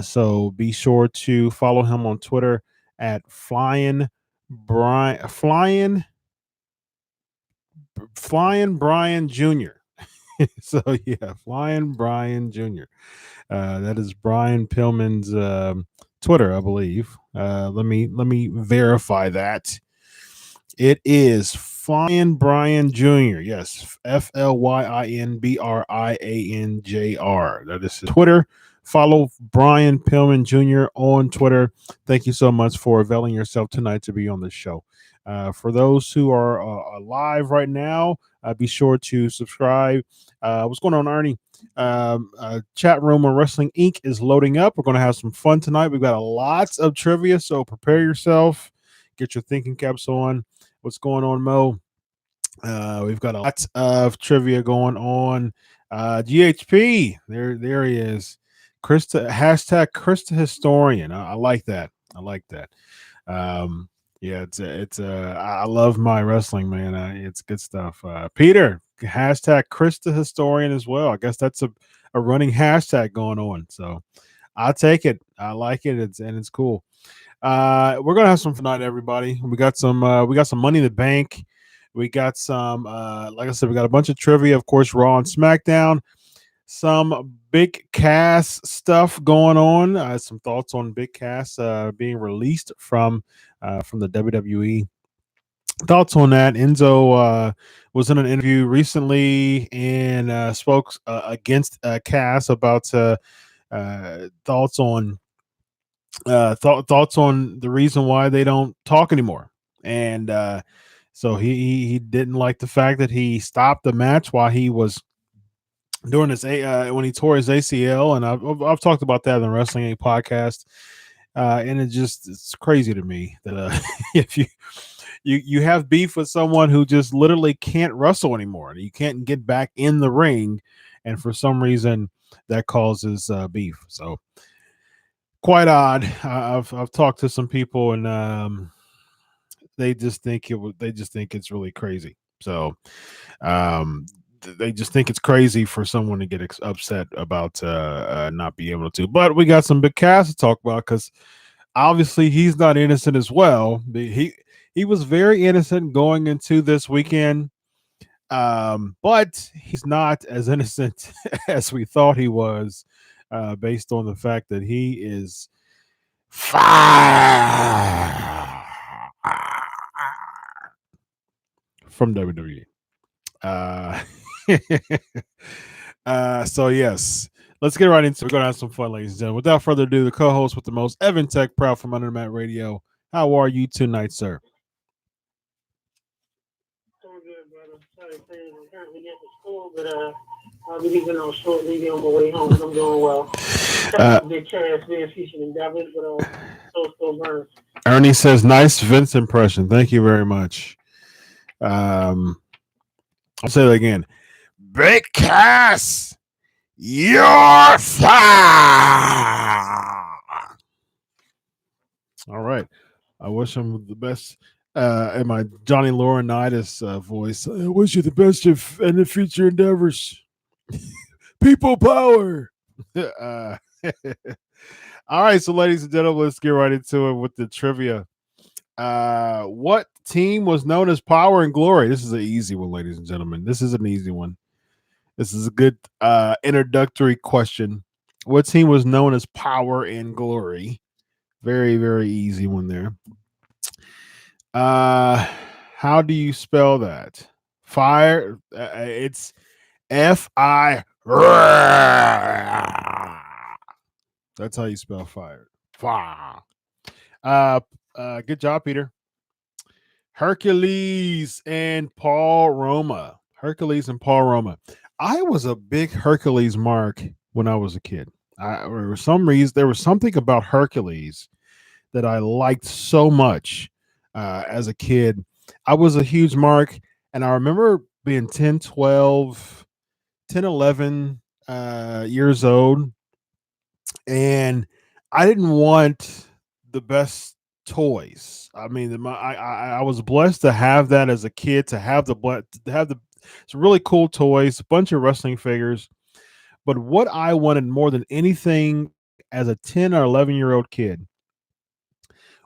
So be sure to follow him on Twitter at Flying Brian Jr. So yeah, Flying Brian Jr. That is Brian Pillman's Twitter, I believe. Let me verify that. It is Flying Brian Jr. Yes, FLYINBRIANJR. That is his Twitter. Follow Brian Pillman Jr. on Twitter. Thank you so much for availing yourself tonight to be on the show. For those who are live right now, be sure to subscribe. What's going on, Ernie? Chat room on Wrestling Inc. is loading up. We're going to have some fun tonight. We've got lots of trivia, so prepare yourself. Get your thinking caps on. What's going on, Mo? We've got a lot of trivia going on. GHP, there he is. Krista, hashtag Krista Historian. I like that. I like that. Yeah, I love my wrestling, man. It's good stuff. Peter, hashtag Krista Historian as well. I guess that's a running hashtag going on. So I'll take it. I like it. It's cool. We're gonna have some fun tonight, everybody. We got some money in the bank. We got some like I said, we got a bunch of trivia, of course, Raw and SmackDown. Some Big Cass stuff going on. Some thoughts on Big Cass being released from the WWE. Thoughts on that? Enzo was in an interview recently and spoke against Cass about thoughts on thoughts on the reason why they don't talk anymore. And so he didn't like the fact that he stopped the match while he was doing his when he tore his ACL, and I've talked about that in the Wrestling Inc. podcast. And it's crazy to me that if you have beef with someone who just literally can't wrestle anymore, and you can't get back in the ring, and for some reason that causes beef. So quite odd. I've talked to some people, and they just think it's really crazy. So they just think it's crazy for someone to get upset about not being able to. But we got some Big Cass to talk about because obviously he's not innocent as well. He was very innocent going into this weekend, but he's not as innocent as we thought he was, based on the fact that he is fired from WWE. So yes, let's get right into it. We're gonna have some fun, ladies and gentlemen. Without further ado, the co-host with the most, Evan Tech, proud from Under the Mat Radio. How are you tonight, sir? Doing good, brother. Sorry, I'm currently getting to school, but I'll be leaving on shortly on my way home. But I'm doing well. Big Cass being featured in David, but still burns. Ernie says, "Nice Vince impression. Thank you very much." I'll say that again. Big Cass, you're fired. All right. I wish him the best in my Johnny Laurinaitis voice. I wish you the best in the future endeavors. People power. All right. So, ladies and gentlemen, let's get right into it with the trivia. What team was known as Power and Glory? This is an easy one, ladies and gentlemen. This is an easy one. This is a good introductory question. What team was known as Power and Glory? Very, very easy one there. How do you spell that? Fire. It's F-I. That's how you spell fire. Fire. Good job, Peter. Hercules and Paul Roma. Hercules and Paul Roma. I was a big Hercules mark when I was a kid. For some reason, there was something about Hercules that I liked so much as a kid. I was a huge mark, and I remember being 10, 11 years old, and I didn't want the best toys. I mean, I was blessed to have that as a kid, to have some really cool toys, a bunch of wrestling figures. But what I wanted more than anything as a 10 or 11-year-old kid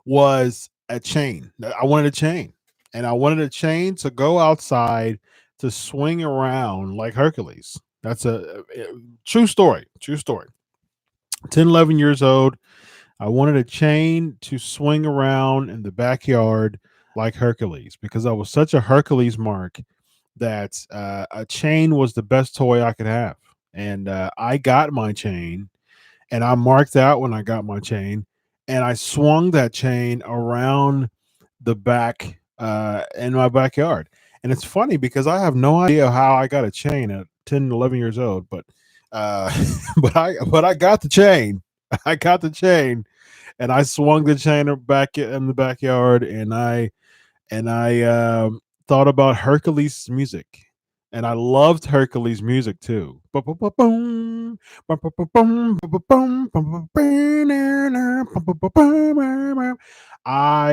was a chain. I wanted a chain, and I wanted a chain to go outside to swing around like Hercules. That's a true story. True story. 10, 11 years old. I wanted a chain to swing around in the backyard like Hercules because I was such a Hercules mark that a chain was the best toy I could have. And I got my chain, and I marked out when I got my chain, and I swung that chain around the back in my backyard. And it's funny because I have no idea how I got a chain at 10, 11 years old, but but I got the chain. I got the chain, and I swung the chain back in the backyard, and I thought about Hercules music, and I loved Hercules music too. I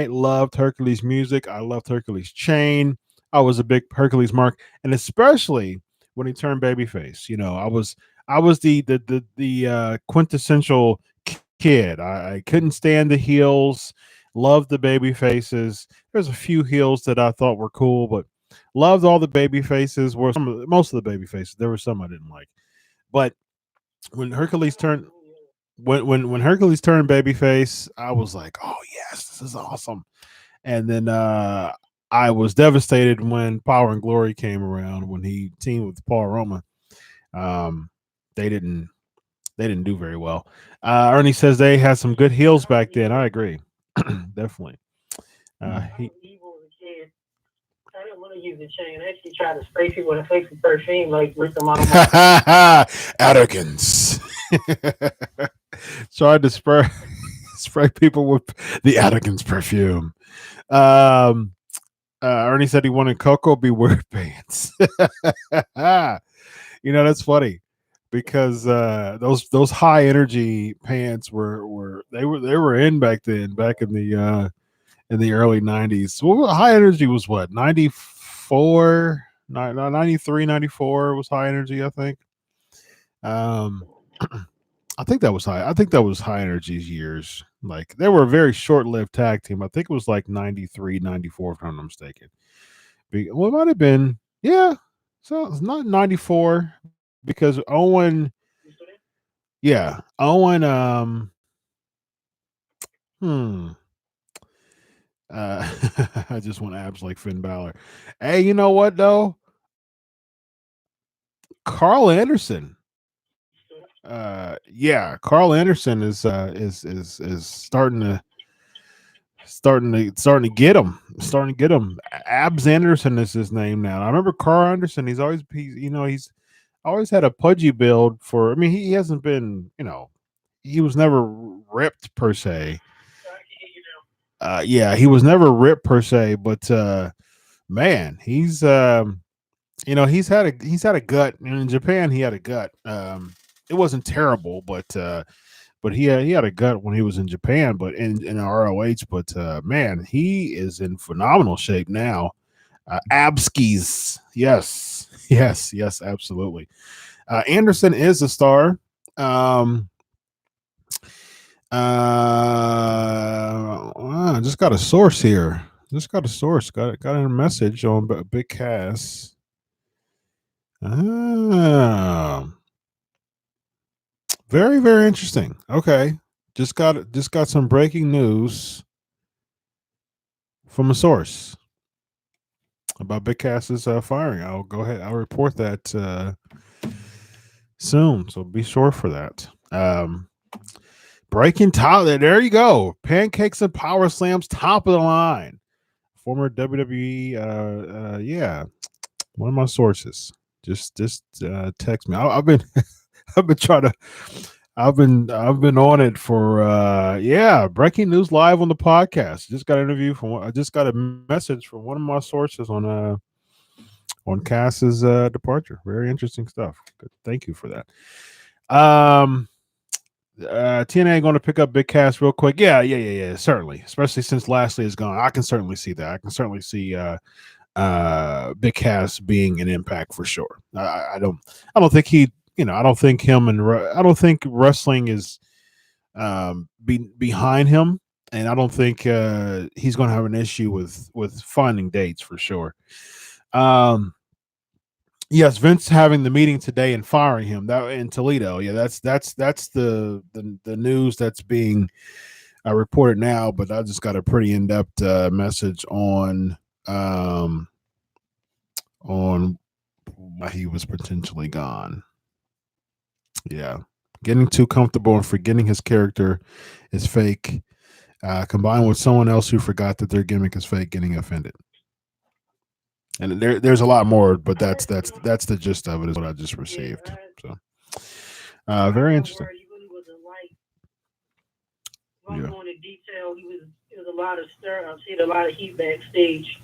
loved Hercules music. I loved Hercules chain. I was a big Hercules mark, and especially when he turned babyface. You know, I was the quintessential kid. I couldn't stand the heels. Loved the baby faces. There's a few heels that I thought were cool, but loved all the baby faces. Were most of the baby faces. There were some I didn't like, but when Hercules turned when Hercules turned babyface, I was like, oh yes, this is awesome. And then I was devastated when Power and Glory came around when he teamed with Paul Roma. They didn't do very well. Ernie says they had some good heels back then. I agree. Definitely. I didn't want to use the chain. I actually tried to spray people with a face of perfume, like rip them out of my Atticans. Tried to spray people with the Atticans perfume. Ernie said he wanted Coco Beware pants. You know, that's funny because those high energy pants were in back then, back in the early 90s. Well, high energy was what, 94, 93, 94 was high energy, I think. I think that was high. I think that was high energy's years. Like they were a very short-lived tag team. I think it was like 93, 94, if I'm not mistaken. Well, it might have been, yeah. So it's not 94 because Owen, yeah, Owen, I just want abs like Finn Balor. Hey, you know what though? Carl Anderson. Yeah, Carl Anderson is starting to get him. Starting to get him. Abs Anderson is his name now. I remember Carl Anderson. He's always had a pudgy build for. I mean, he hasn't been. He was never ripped per se. Yeah, he was never ripped per se, but man, he's he's had a gut. And in Japan, he had a gut. It wasn't terrible, but he had a gut when he was in Japan, but in ROH. But man, he is in phenomenal shape now. Abskis, yes, absolutely. Anderson is a star. I just got a source here. Got a message on Big Cass. Very, very interesting. Okay. Just got some breaking news from a source about Big Cass's firing. I'll go ahead. I'll report that soon. So be sure for that. Breaking top. There you go. Pancakes and Powerslams, top of the line. Former WWE. Yeah. One of my sources. Just text me. I've been trying to. I've been on it for breaking news live on the podcast. Just got an interview I just got a message from one of my sources on Cass's departure. Very interesting stuff. Good. Thank you for that. TNA going to pick up Big Cass real quick. Yeah, certainly. Especially since Lashley is gone. I can certainly see that. I can certainly see Big Cass being an impact for sure. I don't think he, I don't think him and I don't think wrestling is behind him, and I don't think he's going to have an issue with finding dates for sure. Yes, Vince having the meeting today and firing him that in Toledo. Yeah, that's the news that's being reported now. But I just got a pretty in-depth message on why he was potentially gone. Yeah, getting too comfortable and forgetting his character is fake, combined with someone else who forgot that their gimmick is fake, getting offended. And there's a lot more, but that's the gist of it. Is what I just received. So, very interesting. He really wasn't going into detail. It was a lot of stir. I've seen a lot of heat backstage.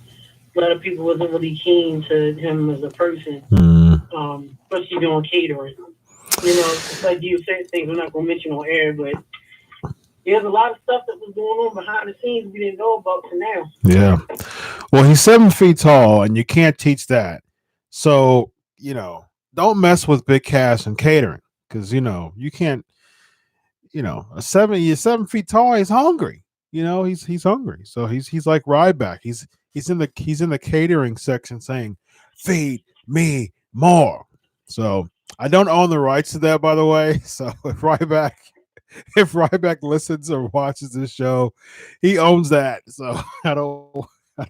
A lot of people wasn't really keen to him as a person, especially doing catering. You know, it's like you said things I'm not going to mention on air, but there's a lot of stuff that was going on behind the scenes we didn't know about to now. Yeah. Well, he's 7 feet tall, and you can't teach that. So, don't mess with Big Cass and catering because, you can't, you're 7 feet tall. He's hungry. He's hungry. So he's like Ryback. He's in the catering section saying, "Feed me more." So I don't own the rights to that, by the way. So if Ryback listens or watches this show, he owns that. So I don't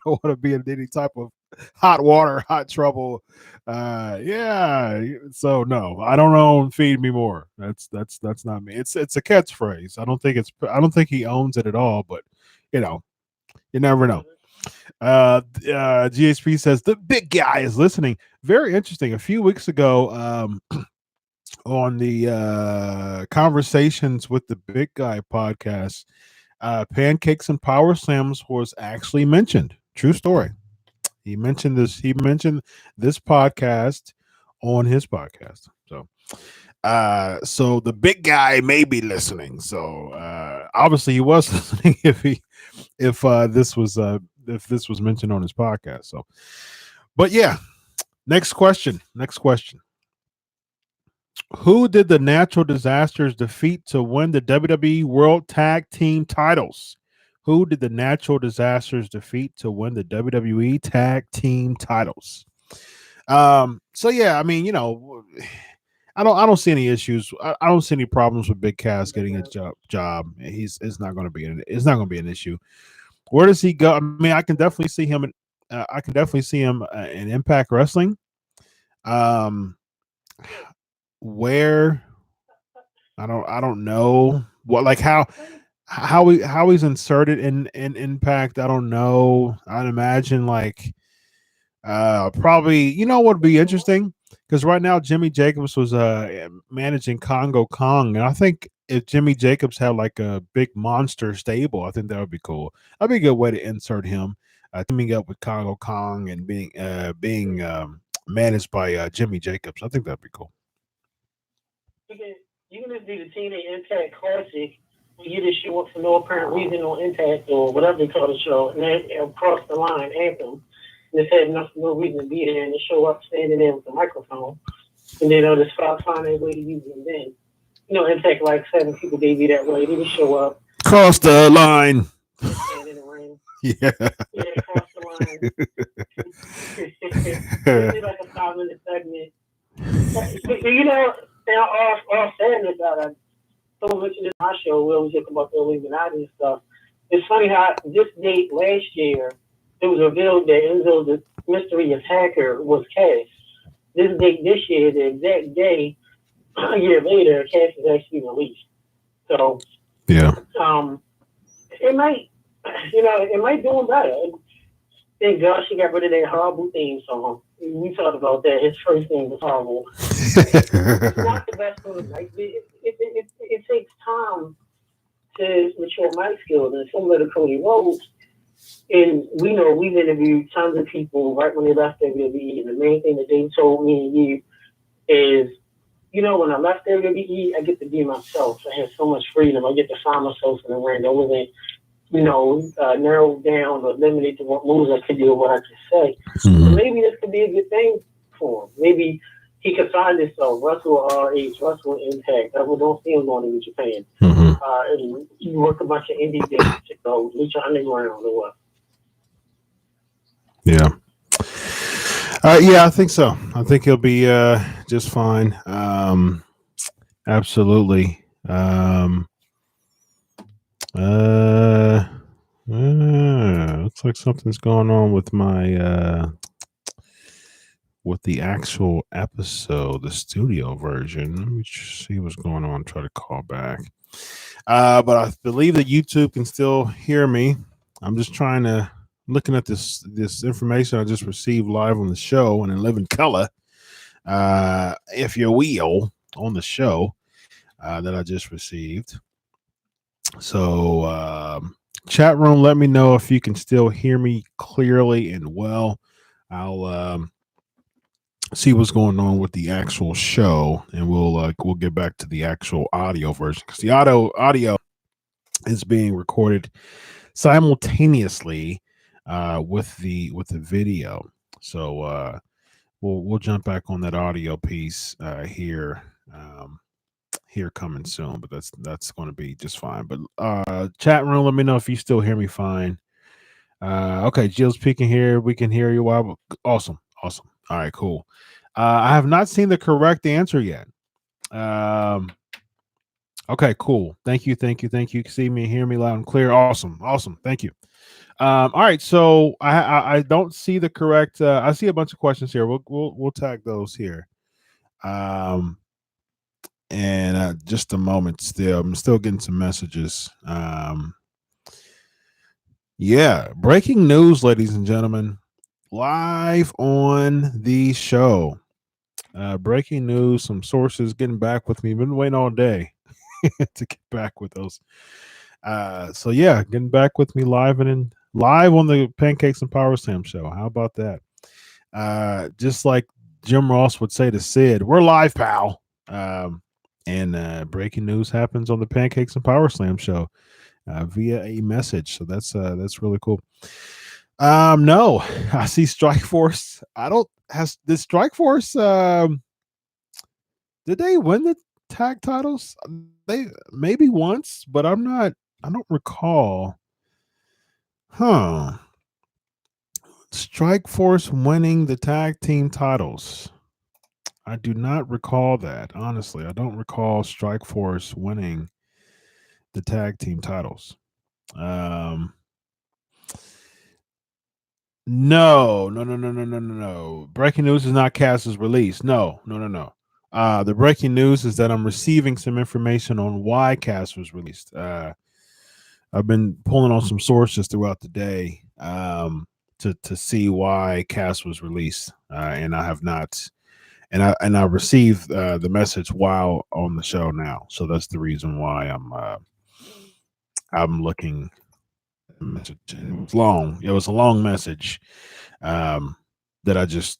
want to be in any type of hot trouble. Yeah. So no, I don't own "Feed Me More." That's not me. It's a catchphrase. I don't think he owns it at all, but you never know. GHP says the big guy is listening. Very interesting. A few weeks ago, on the Conversations with the Big Guy podcast, Pancakes and Powerslams was actually mentioned. True story. He mentioned this podcast on his podcast. So the big guy may be listening. So obviously he was listening if this was mentioned on his podcast. So, but yeah, next question. Who did the Natural Disasters defeat to win the WWE World Tag Team titles? Who did the Natural Disasters defeat to win the WWE Tag Team titles? So yeah, I mean, I don't see any issues. I don't see any problems with Big Cass getting his job. It's not going to be an issue. Where does he go? I mean, I can definitely see him in Impact Wrestling. Where I don't know what, like how he's inserted in Impact. I don't know. I'd imagine like probably, what would be interesting, because right now Jimmy Jacobs was managing Congo Kong, and I think if Jimmy Jacobs had like a big monster stable, I think that would be cool. That'd be a good way to insert him, teaming up with Congo Kong and being managed by Jimmy Jacobs. I think that'd be cool. You can just do the TNA Impact Classic. You just show up for no apparent reason on Impact or whatever they call the show, and then cross the line anthem. And they had no reason to be there, and they show up standing there with the microphone, and then they'll just find a way to use them. Then, Impact like 7 people they be that way. They just show up, cross the line, stand in the ring. Yeah, cross the line. It's like a 5-minute segment. Now, all sadness about it, someone mentioned in my show, we always talk about the Illuminati and stuff. It's funny how this date last year, it was revealed that Enzo, the mystery attacker, was Cass. This date this year, the exact day, a year later, Cass is actually released. So, yeah, it might do him better. Thank God she got rid of that horrible theme song. We talked about that. His first theme was horrible. It's not the best of the night. It takes time to mature my skills, and similar to Cody Rhodes. And we know we've interviewed tons of people right when they left WWE, and the main thing that they told me and you is, when I left WWE, I get to be myself. I had so much freedom. I get to find myself in the ring. I wasn't, narrowed down or limited to what moves I could do or what I could say. Mm-hmm. So maybe this could be a good thing for him. Maybe he could find himself, wrestle ROH, wrestle Impact. I don't see him going to Japan. Mm-hmm. and you work a bunch of indie dates to go Lucha Underground or what? Yeah. Yeah, I think so. I think he'll be just fine. Absolutely. Looks like something's going on with my with the actual episode, the studio version. Let me see what's going on. Try to call back. But I believe that YouTube can still hear me. I'm just trying to looking at this information I just received live on the show and in living color. If you will, on the show that I just received. So chat room, let me know if you can still hear me clearly and well. I'll see what's going on with the actual show, and we'll get back to the actual audio version, because the audio is being recorded simultaneously with the video. So we'll jump back on that audio piece here coming soon, but that's going to be just fine. But chat room, let me know if you still hear me fine. Okay, Jill's peeking here. We can hear you. Wow, awesome. All right, cool. I have not seen the correct answer yet. Okay, cool. Thank you. You can see me and hear me loud and clear. Awesome. Thank you. All right, so I don't see the correct. I see a bunch of questions here. We'll tag those here. And just a moment. I'm still getting some messages. Yeah, breaking news, ladies and gentlemen, live on the show. Breaking news, some sources getting back with me. Been waiting all day to get back with those. So yeah, getting back with me live on the Pancakes and Powerslams show. How about that? Just like Jim Ross would say to Sid, we're live, pal. And breaking news happens on the Pancakes and Powerslams show via a message. So that's really cool. No, I see Strike Force. Did Strike Force did they win the tag titles? They maybe once, but I don't recall. Strike Force winning the tag team titles. I do not recall that. Honestly, I don't recall Strike Force winning the tag team titles. No. Breaking news is not Cass's release. No. The breaking news is that I'm receiving some information on why Cass was released. I've been pulling on some sources throughout the day to see why Cass was released, and I have not. And I received the message while on the show now, so that's the reason why I'm looking. It was long. It was a long message that I just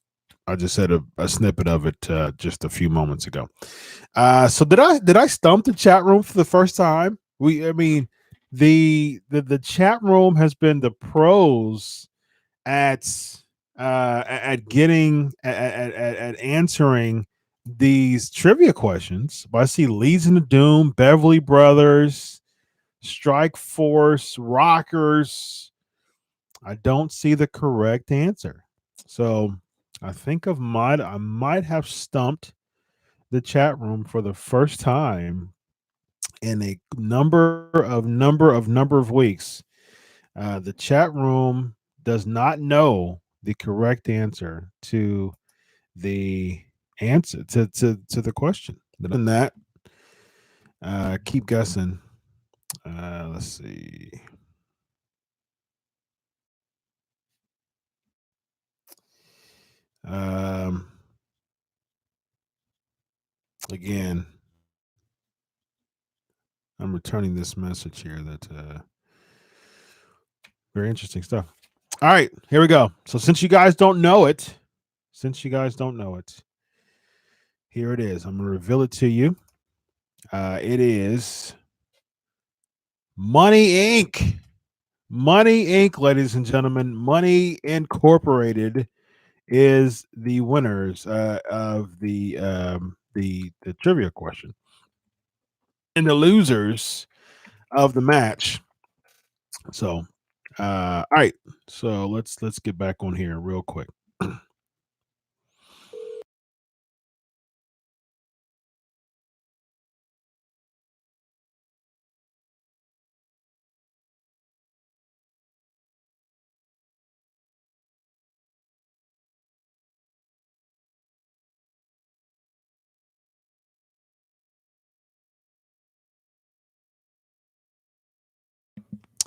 said a snippet of it just a few moments ago. So did I stump the chat room for the first time? The chat room has been the pros at getting at answering these trivia questions. But I see Legion of Doom, Beverly Brothers, Strike Force, Rockers. I don't see the correct answer. So I think I might have stumped the chat room for the first time in a number of weeks. The chat room does not know the correct answer to the answer to the question. And that keep guessing. Let's see. Again, I'm returning this message here that very interesting stuff. All right, here we go. So since you guys don't know it, here it is. I'm going to reveal it to you. It is Money Inc. Money Inc., ladies and gentlemen. Money Incorporated is the winners of the trivia question. And the losers of the match. So, all right. So let's get back on here real quick.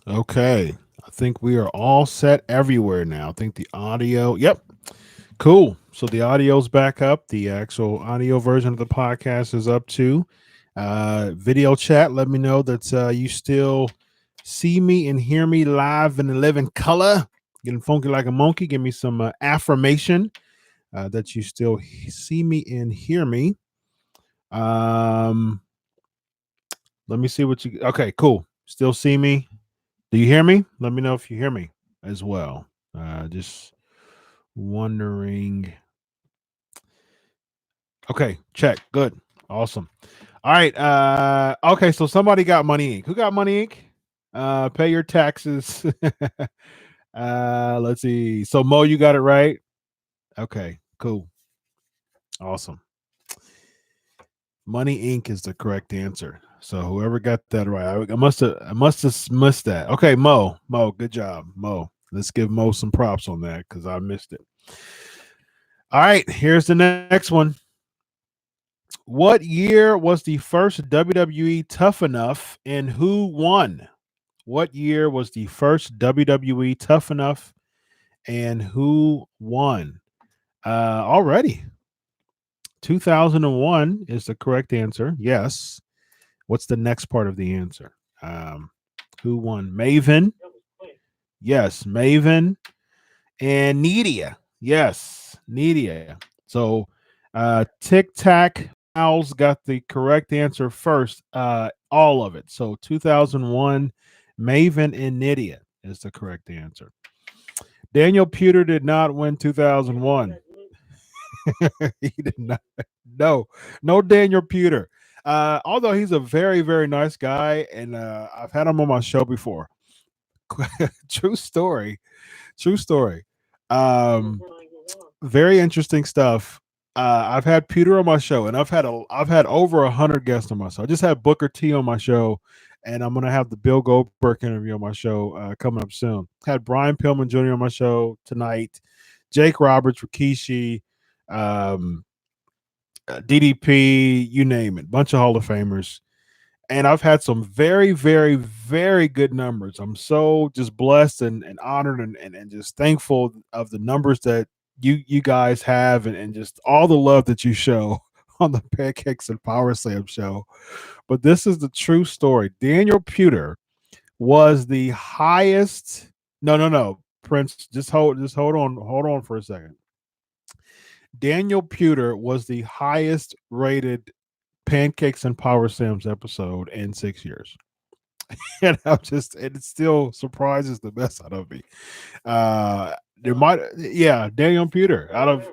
Okay. I think we are all set everywhere now. I think the audio, yep. Cool. So the audio's back up. The actual audio version of the podcast is up too. Video chat, let me know that you still see me and hear me live in the living color. Getting funky like a monkey. Give me some affirmation that you still see me and hear me. Let me see what you. Okay, cool. Still see me. Do you hear me? Let me know if you hear me as well. Just wondering. Okay, check. Good. Awesome. All right. Okay, so somebody got Money Inc. Who got Money Inc? Pay your taxes. Let's see. So Mo, you got it right? Okay, cool. Awesome. Money Inc. is the correct answer. So whoever got that right, I must have missed that. Okay, Mo, good job, Mo. Let's give Mo some props on that because I missed it. All right, here's the next one. What year was the first WWE Tough Enough and who won? What year was the first WWE Tough Enough and who won? Already. 2001 is the correct answer. Yes. What's the next part of the answer? Who won? Maven. Yes, Maven and Nidia. Yes, Nidia. So Tic Tac Owls got the correct answer first. All of it. So 2001, Maven and Nidia is the correct answer. Daniel Pewter did not win 2001. He did not. No Daniel Pewter. Although he's a very, very nice guy, and I've had him on my show before. True story. True story. Very interesting stuff. I've had Peter on my show, and I've had over 100 guests on my show. I just had Booker T on my show, and I'm gonna have the Bill Goldberg interview on my show coming up soon. Had Brian Pillman Jr. on my show tonight. Jake Roberts, Rikishi, DDP, you name it, bunch of Hall of Famers. And I've had some very, very, very good numbers. I'm so just blessed and honored and just thankful of the numbers that you guys have and just all the love that you show on the Pancakes and Powerslams show. But this is the true story. Daniel Pewter was the highest. No, Prince. Just hold on for a second. Daniel Pewter was the highest rated Pancakes and Powerslams episode in 6 years. And it still surprises the best out of me. Daniel Pewter out of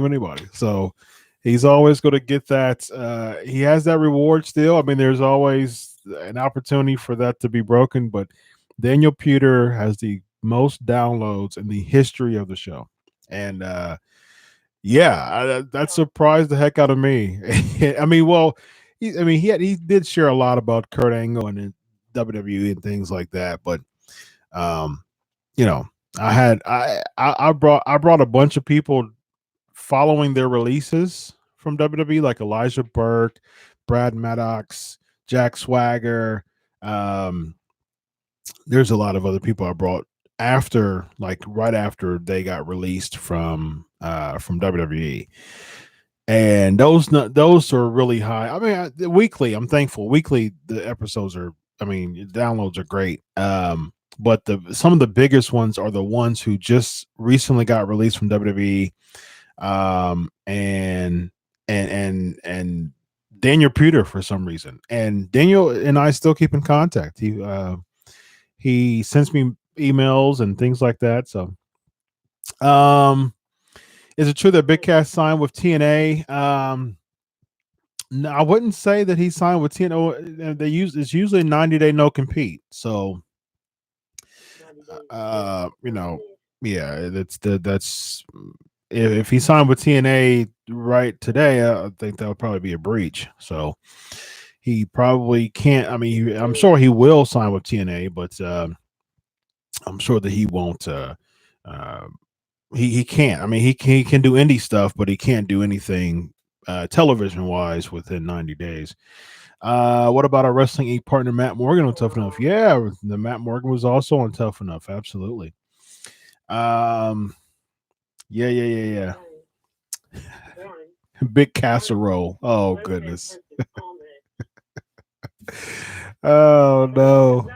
anybody. So he's always going to get that. He has that reward still. I mean, there's always an opportunity for that to be broken, but Daniel Pewter has the most downloads in the history of the show. And that surprised the heck out of me. I mean, he did share a lot about Kurt Angle and WWE and things like that, but I brought a bunch of people following their releases from WWE, like Elijah Burke, Brad Maddox, Jack Swagger. There's a lot of other people I brought right after they got released from WWE, and those are really high. I mean, weekly, I'm thankful. Weekly, the episodes are. I mean, downloads are great. But some of the biggest ones are the ones who just recently got released from WWE, and Daniel Pewter for some reason, and Daniel and I still keep in contact. He sends me emails and things like that. So, is it true that Big Cass signed with TNA? No, I wouldn't say that he signed with TNO. It's usually 90-day no compete. So, 90 days. you know, yeah, that's if he signed with TNA right today, I think that would probably be a breach. So he probably can't. I mean, I'm sure he will sign with TNA, but I'm sure that he won't. Uh, he can't. I mean, he can do indie stuff, but he can't do anything television wise within 90 days. What about our wrestling Inc. partner Matt Morgan on Tough Enough? Yeah, the Matt Morgan was also on Tough Enough. Absolutely. Yeah. Big casserole. Oh goodness. Oh no.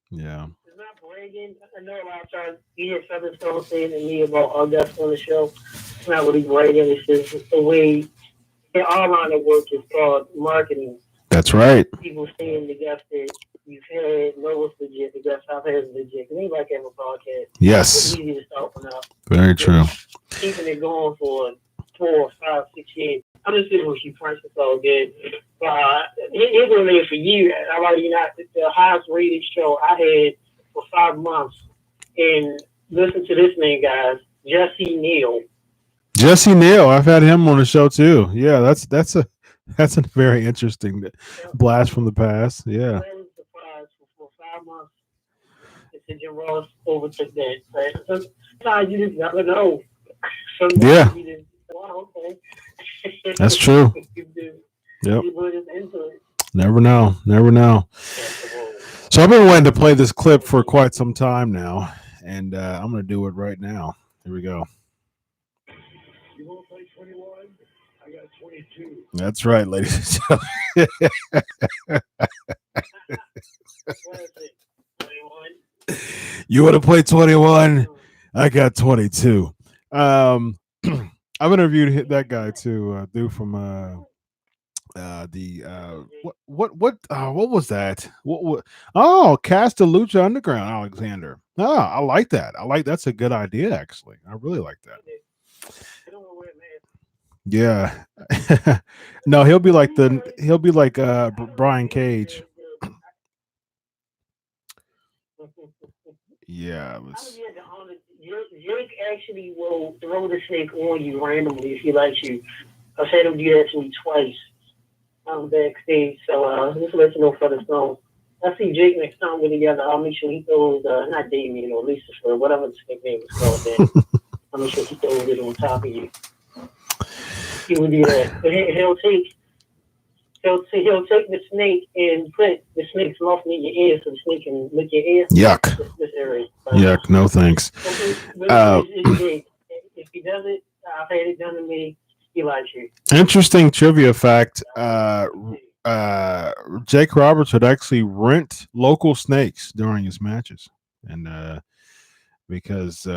Yeah. It's not bragging. I know a lot of times you hear Featherstone saying to me about our guests on the show. It's not really bragging. It's just the way our line of work is called marketing. That's right. People saying the guests that you've had know it's legit. The guests I've had is legit. It ain't like having a podcast. Yes. It's easy to open up. Very true. Keeping it going for 4, 5, 6 years. I'm just sitting with you, Prince. It's all good. Here's what it is for you. I like you not the highest rated show I had for 5 months. And listen to this name, guys. Jesse Neal. Jesse Neal. I've had him on the show too. Yeah, that's a very interesting blast from the past. Yeah. Very surprised for 5 months. It's Jim Ross overtook that. But sometimes you just never know. Sometimes yeah. You just, wow, okay. That's true. Yep. Never know. So I've been wanting to play this clip for quite some time now, and I'm going to do it right now. Here we go. You want to play 21? I got 22. That's right, ladies and gentlemen. You want to play 21? I got 22. I've interviewed that guy too, dude from what was that? What Castelluccia Underground Alexander. Oh, I like that. That's a good idea actually. I really like that. Yeah. No, he'll be like Brian Cage. Yeah, Jake actually will throw the snake on you randomly if he likes you. I've had him do that to me twice. I'm backstage, so just to let you know for the song. I see Jake next time we're together. I'll make sure he throws, not Damien or Lisa or whatever the snake name is called. Then I'll make sure he throws it on top of you. He will do that. But he'll take the snake and put the snake's mouth in your ear so the snake can lick your ear. Yuck. This area. Yuck. No thanks. If he does it, I've had it done to me. He likes you. Interesting trivia fact. Jake Roberts would actually rent local snakes during his matches, and because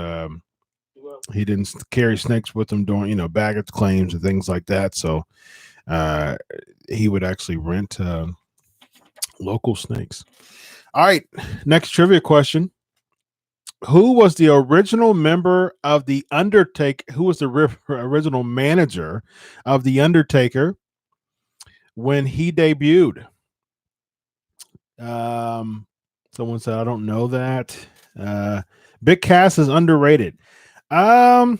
he didn't carry snakes with him during baggage claims and things like that, so he would actually rent local snakes. All right, next trivia question. Who was the original member of the Undertaker? Who was the original manager of the Undertaker when he debuted? Someone said I don't know that. Big Cass is underrated. I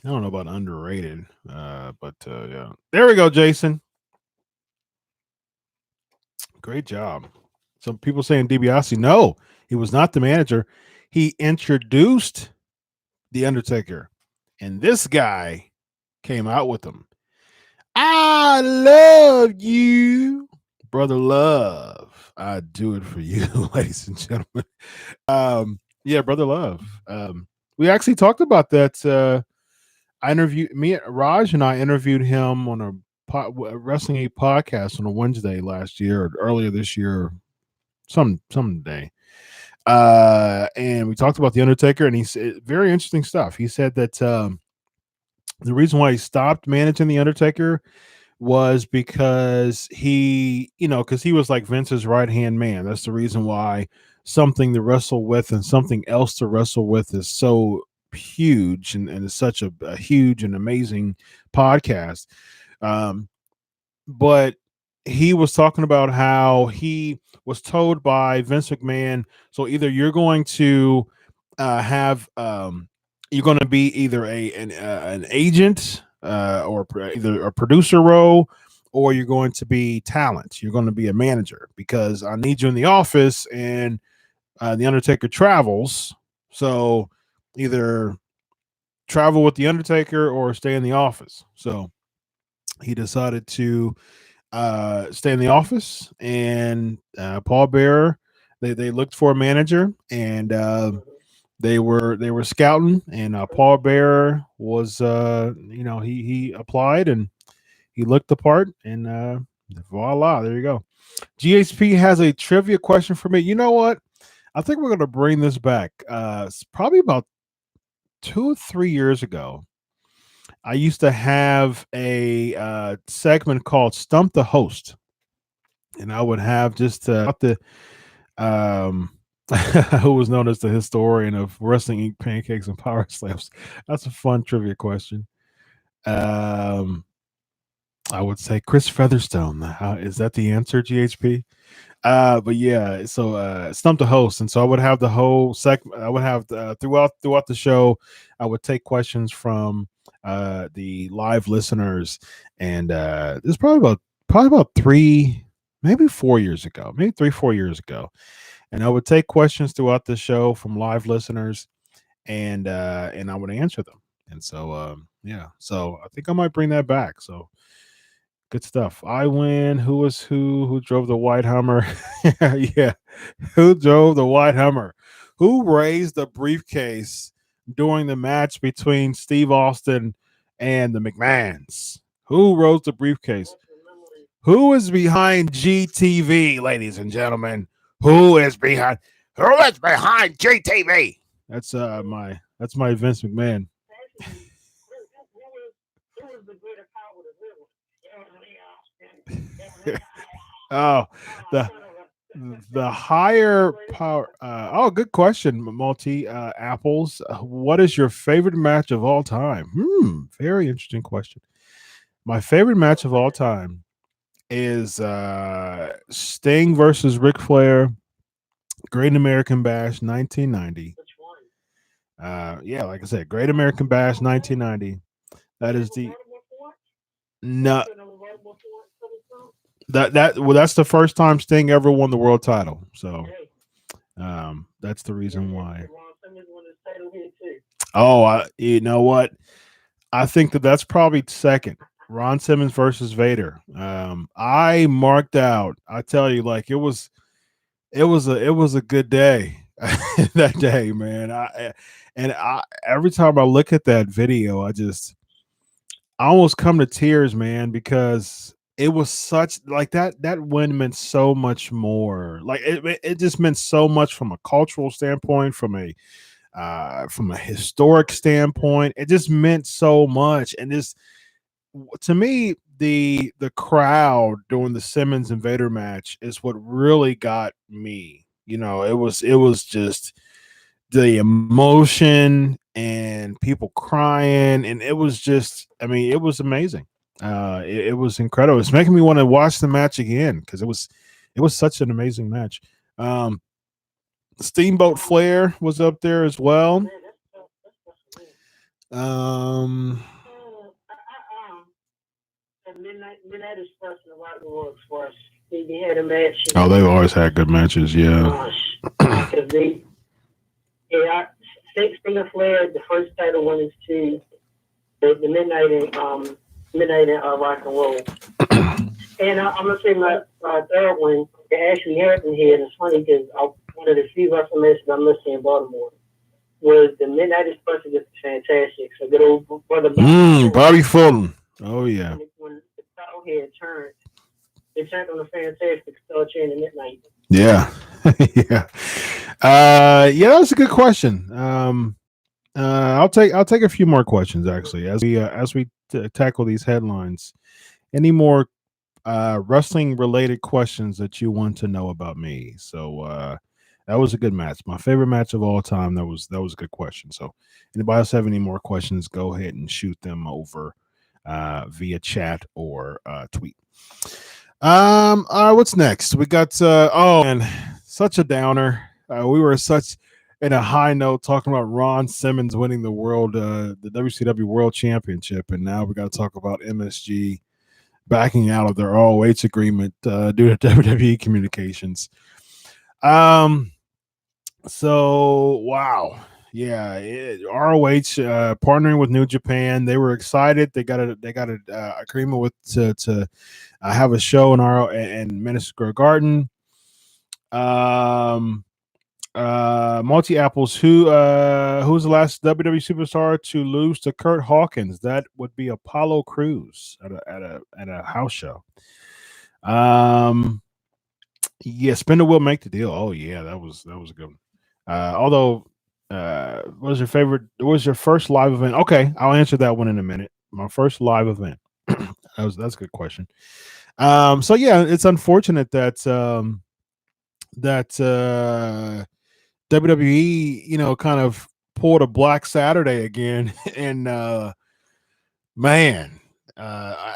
don't know about underrated, but yeah. There we go, Jason. Great job. Some people saying DiBiase. No, he was not the manager. He introduced the Undertaker, and this guy came out with him. I love you, brother Love. I do it for you, ladies and gentlemen. Yeah, brother Love. We actually talked about that. Raj and I interviewed him on a Wrestling podcast on a Wednesday last year or earlier this year, some day. And we talked about the Undertaker, and he said very interesting stuff. He said that the reason why he stopped managing the Undertaker was because he was like Vince's right-hand man. That's the reason why something to wrestle with and something else to wrestle with is so huge and it's such a huge and amazing podcast. But he was talking about how he was told by Vince McMahon, so either you're going to have you're going to be either an agent or either a producer role, or you're going to be talent. You're going to be a manager because I need you in the office, and the Undertaker travels, so either travel with the Undertaker or stay in the office. So he decided to stay in the office, and Paul Bearer, they looked for a manager, and they were scouting, and Paul Bearer was he applied and he looked the part, and voila, there you go. GHP has a trivia question for me. You know what? I think we're going to bring this back. It's probably about 2 or 3 years ago. I used to have a segment called Stump the Host, and I would have just the who was known as the historian of Wrestling Inc. Pancakes and Powerslams. That's a fun trivia question. I would say Chris Featherstone. Is that the answer, GHP? But yeah, so Stump the Host, and so I would have the whole segment. I would have throughout the show, I would take questions from the live listeners, and this is probably about 3, maybe 4 years ago, maybe 3-4 years ago, and I would take questions throughout the show from live listeners, and I would answer them, and so yeah, so I think I might bring that back. So good stuff. I win. Who drove the white Hummer? Yeah, who drove the white Hummer? Who raised the briefcase during the match between Steve Austin and the McMahons? Who rose the briefcase? Who is behind GTV, ladies and gentlemen? Who is behind GTV? That's my Vince McMahon. Oh, the higher power. Good question, Multi Apples. What is your favorite match of all time? Very interesting question. My favorite match of all time is Sting versus Ric Flair, Great American Bash 1990. Which one? Yeah, like I said, Great American Bash 1990. That is the no. That's the first time Sting ever won the world title. So that's the reason why. Oh, you know what? I think that's probably second. Ron Simmons versus Vader. I marked out. I tell you, like it was a good day that day, man. Every time I look at that video, I almost come to tears, man, because it was such like that win meant so much more. Like it just meant so much from a cultural standpoint, from a historic standpoint. It just meant so much. And this, to me, the crowd during the Simmons and Vader match is what really got me. You know, it was just the emotion and people crying, and it was just, I mean, it was amazing. It was incredible. It's making me want to watch the match again because it was such an amazing match. Steamboat Flair was up there as well. Midnight Express and the Rock and Roll Express. They had a match. Oh, they've always had good matches, yeah. Because Sting and Flair, the first title won is to the Midnight and Rock and Roll. And I'm gonna say my third one, it actually happened here, and it's funny because one of the few wrestling matches I'm listening in Baltimore was the Midnight Express against the Fantastics. So good old brother Bobby Fulton. Oh yeah. When the title had turned, they turned on the Fantastics, started chanting Midnight. Yeah. Yeah, that was a good question. I'll take a few more questions actually as we tackle these headlines. Any more wrestling related questions that you want to know about me? So That was a good match. My favorite match of all time. That was a good question. So, anybody else have any more questions? Go ahead and shoot them over via chat or tweet. All right, what's next? We got and such a downer. We were such in a high note talking about Ron Simmons winning the the WCW World Championship, and now we got to talk about MSG backing out of their ROH agreement due to WWE communications. So wow, yeah, ROH partnering with New Japan. They were excited. They got a agreement with to have a show in Madison Square Garden. Multi Apples, who's the last WWE superstar to lose to Curt Hawkins? That would be Apollo Crews at a house show. Yeah, spin the wheel, make the deal. Oh yeah, that was a good one. Although, what was your favorite? What was your first live event? Okay, I'll answer that one in a minute. My first live event. That's a good question. So yeah, it's unfortunate that WWE, kind of pulled a Black Saturday again, and man,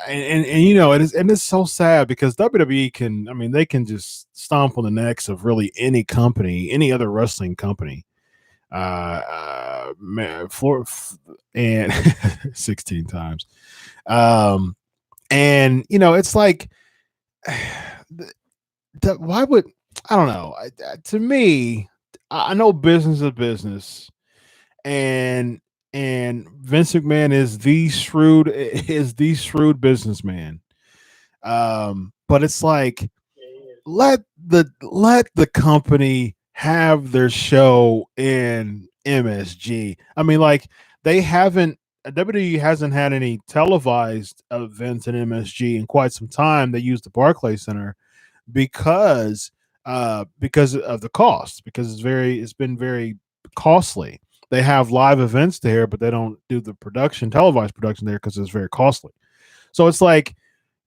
it's so sad because WWE can, I mean, they can just stomp on the necks of really any company, any other wrestling company. Man, and 16 times. And it's like, why would, I don't know. To me, I know business is business, and Vince McMahon is the shrewd businessman. But it's like, let the company have their show in MSG. I mean, like, they haven't WWE hasn't had any televised events in MSG in quite some time. They used the Barclays Center because of the cost, because it's been very costly. They have live events there, but they don't do the televised production there because it's very costly. So it's like,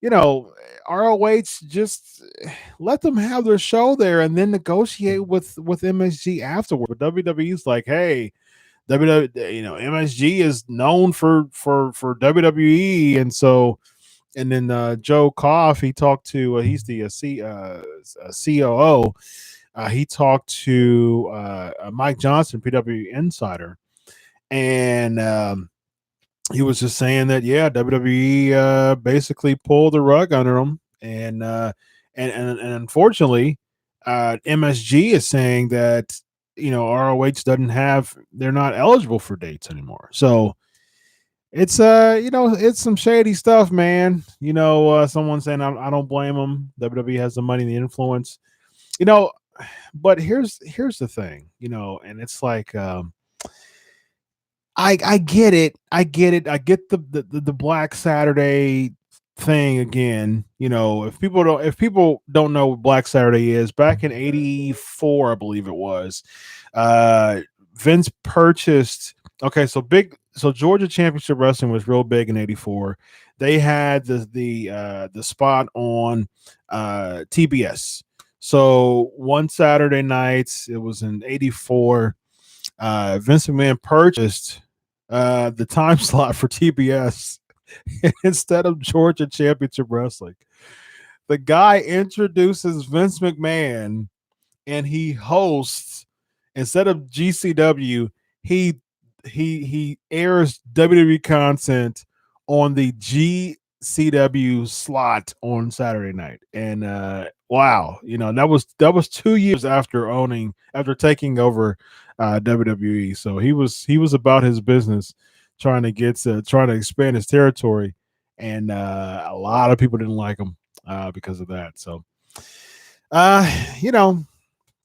ROH, just let them have their show there and then negotiate with MSG afterward. But WWE's like, hey, MSG is known for WWE, and so. And then Joe Koff, he talked to he's the COO. He talked to Mike Johnson, PW Insider, and he was just saying that WWE basically pulled the rug under them, and unfortunately, MSG is saying that ROH they're not eligible for dates anymore. So it's it's some shady stuff, man. Someone saying I don't blame them. WWE has the money and the influence, but here's the thing, and it's like, I get it. I get the Black Saturday thing again. If people don't know what Black Saturday is, back in '84, I believe it was, Vince purchased. Okay, so Georgia Championship Wrestling was real big in '84. They had the spot on TBS. So one Saturday night, it was in '84. Vince McMahon purchased the time slot for TBS instead of Georgia Championship Wrestling. The guy introduces Vince McMahon, and he hosts, instead of GCW, he airs WWE content on the GCW slot on Saturday night. And wow, that was 2 years after taking over WWE. So he was about his business, trying to expand his territory, and a lot of people didn't like him because of that. So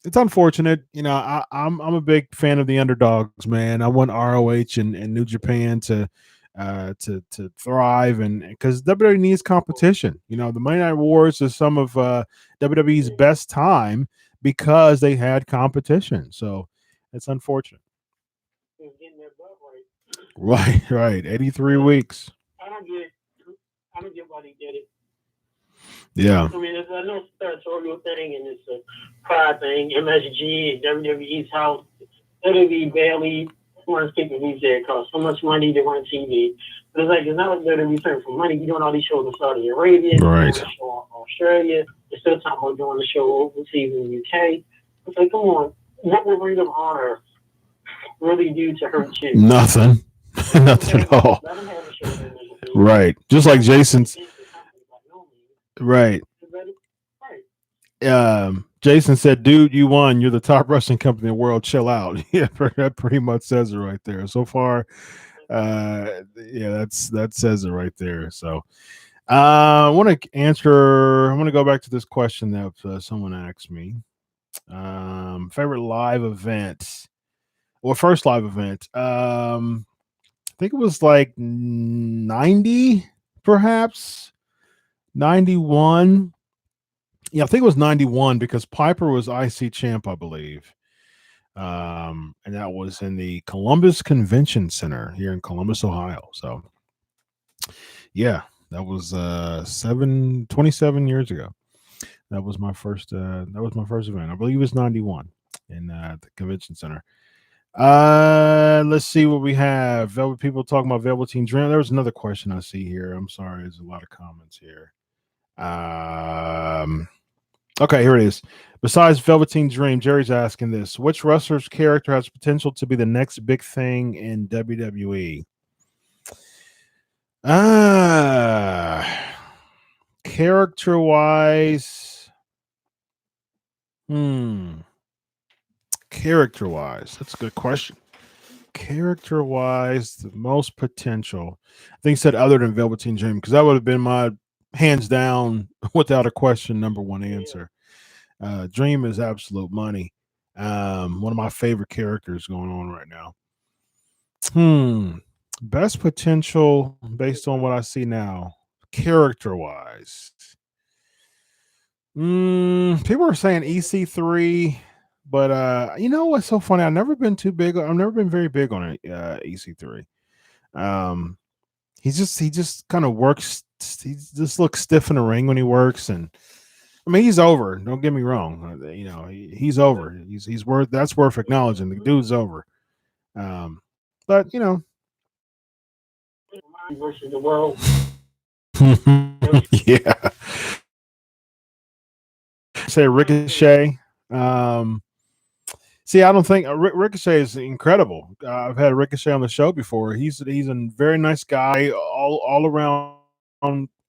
it's unfortunate. I'm a big fan of the underdogs, man. I want ROH and New Japan to thrive, and because WWE needs competition. The Monday Night Wars is some of WWE's best time because they had competition. So it's unfortunate. Right. 83 weeks. I don't get why they did it. Yeah. I mean, I know it's a territorial thing and it's a pride thing. MSG and WWE's house. WWE barely runs pay-per-views there. It costs so much money to run TV. But it's like, it's not like WWE paying for money. You're doing all these shows in Saudi Arabia. You're Right. doing a show in Australia. They're still talking about doing the show overseas in the UK. It's like, come on. What would Ring of Honor really do to hurt you? Nothing. Nothing at all. Let them have a show there. Right. Just like Jason's. Right. Jason said, "Dude, you won. You're the top wrestling company in the world. Chill out." Yeah, that pretty much says it right there. So far, yeah, that says it right there. So, I want to answer. I'm going to go back to this question that someone asked me. Favorite live event, or first live event. I think it was like 90, perhaps 91. Yeah, I think it was 91 because Piper was IC champ, I believe. And that was in the Columbus Convention Center here in Columbus, Ohio. So, yeah, that was 27 years ago. That was my first event. I believe it was 91 in the convention center. Let's see what we have. Velvet people talking about Velveteen Dream. There was another question I see here. I'm sorry, there's a lot of comments here. Okay, here it is. Besides Velveteen Dream, Jerry's asking this: which wrestler's character has potential to be the next big thing in WWE? Character-wise, character-wise, that's a good question. Character-wise, the most potential, I think, said other than Velveteen Dream, because that would have been my hands down, without a question, number one answer. Dream is absolute money. One of my favorite characters going on right now. Best potential based on what I see now, character-wise. People are saying EC3, but you know what's so funny? I've never been very big on EC3. He just kind of works. He just looks stiff in the ring when he works, and I mean he's over. Don't get me wrong. You know he's over. He's worth. That's worth acknowledging. The dude's over. But you know, versus the world. Yeah. Say Ricochet. See, I don't think Ricochet is incredible. I've had Ricochet on the show before. He's a very nice guy, all around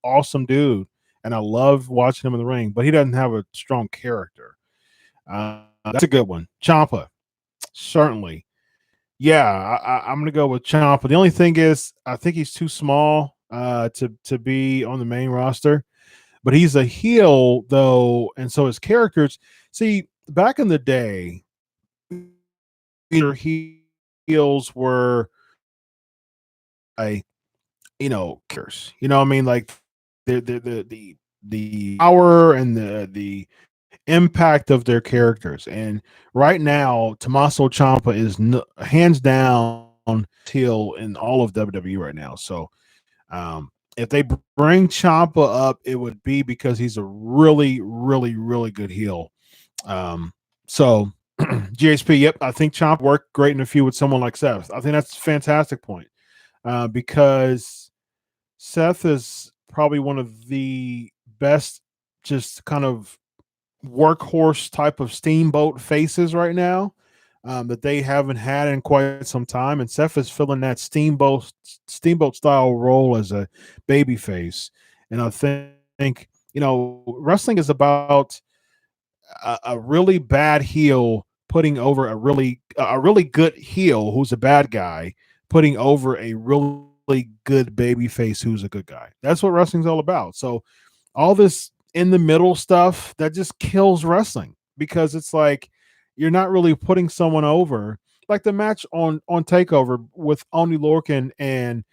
awesome dude, and I love watching him in the ring. But he doesn't have a strong character. That's a good one. Ciampa, certainly. Yeah, I'm gonna go with Ciampa. The only thing is, I think he's too small to be on the main roster. But he's a heel though, and so his characters. See, back in the day, either heels were characters. You know what I mean? Like the power and the impact of their characters. And right now, Tommaso Ciampa is hands down heel in all of WWE right now. So if they bring Ciampa up, it would be because he's a really, really, really good heel. So GHP, yep, I think Ciampa worked great in a feud with someone like Seth. I think that's a fantastic point because Seth is probably one of the best, just kind of workhorse type of steamboat faces right now that they haven't had in quite some time, and Seth is filling that steamboat style role as a baby face. And I think wrestling is about a really bad heel putting over a really good heel who's a bad guy, putting over a really good baby face who's a good guy. That's what wrestling's all about. So all this in the middle stuff that just kills wrestling, because it's like you're not really putting someone over. Like the match on Takeover with Oney Lorcan and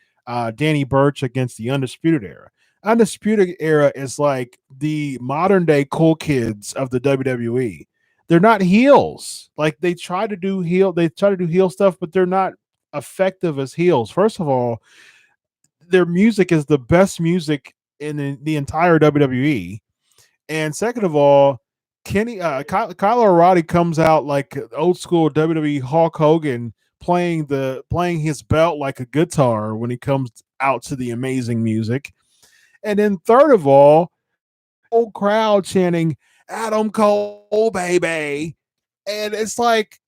Danny Burch against the Undisputed Era. Undisputed Era is like the modern day cool kids of the WWE. They're not heels. Like they try to do heel stuff, but they're not effective as heels. First of all, their music is the best music in the entire WWE. And second of all, Kyle O'Reilly comes out like old school WWE Hulk Hogan playing his belt like a guitar when he comes out to the amazing music. And then third of all, whole crowd chanting Adam Cole, baby. And it's like,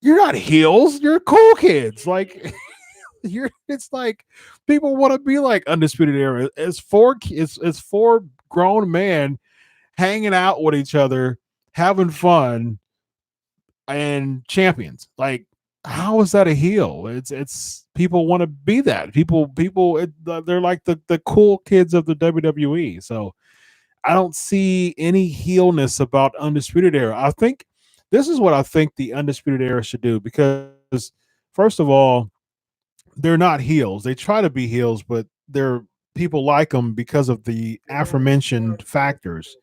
you're not heels, you're cool kids. Like it's like people want to be like Undisputed Era. It's four grown men hanging out with each other, having fun, and champions. Like, how is that a heel? It's people want to be that. They're like the cool kids of the WWE. So I don't see any heelness about Undisputed Era. I think this is what I think the Undisputed Era should do, because first of all, they're not heels. They try to be heels, but they're people like them because of the aforementioned factors.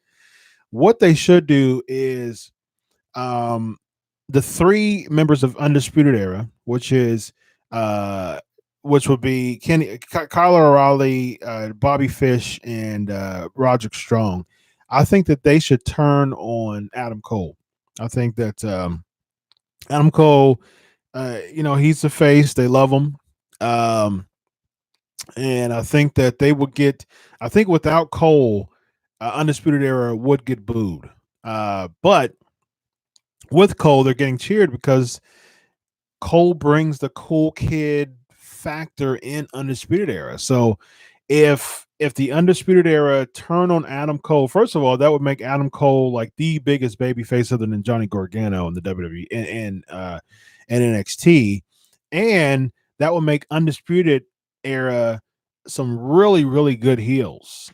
What they should do is the three members of Undisputed Era, which would be Kyle O'Reilly, Bobby Fish, and Roderick Strong. I think that they should turn on Adam Cole. I think that Adam Cole, he's the face. They love him. And I think that they would get, I think without Cole, Undisputed Era would get booed. But with Cole, they're getting cheered because Cole brings the cool kid factor in Undisputed Era. So if the Undisputed Era turn on Adam Cole, first of all, that would make Adam Cole like the biggest babyface other than Johnny Gargano in the WWE and NXT. And that would make Undisputed Era some really, really good heels,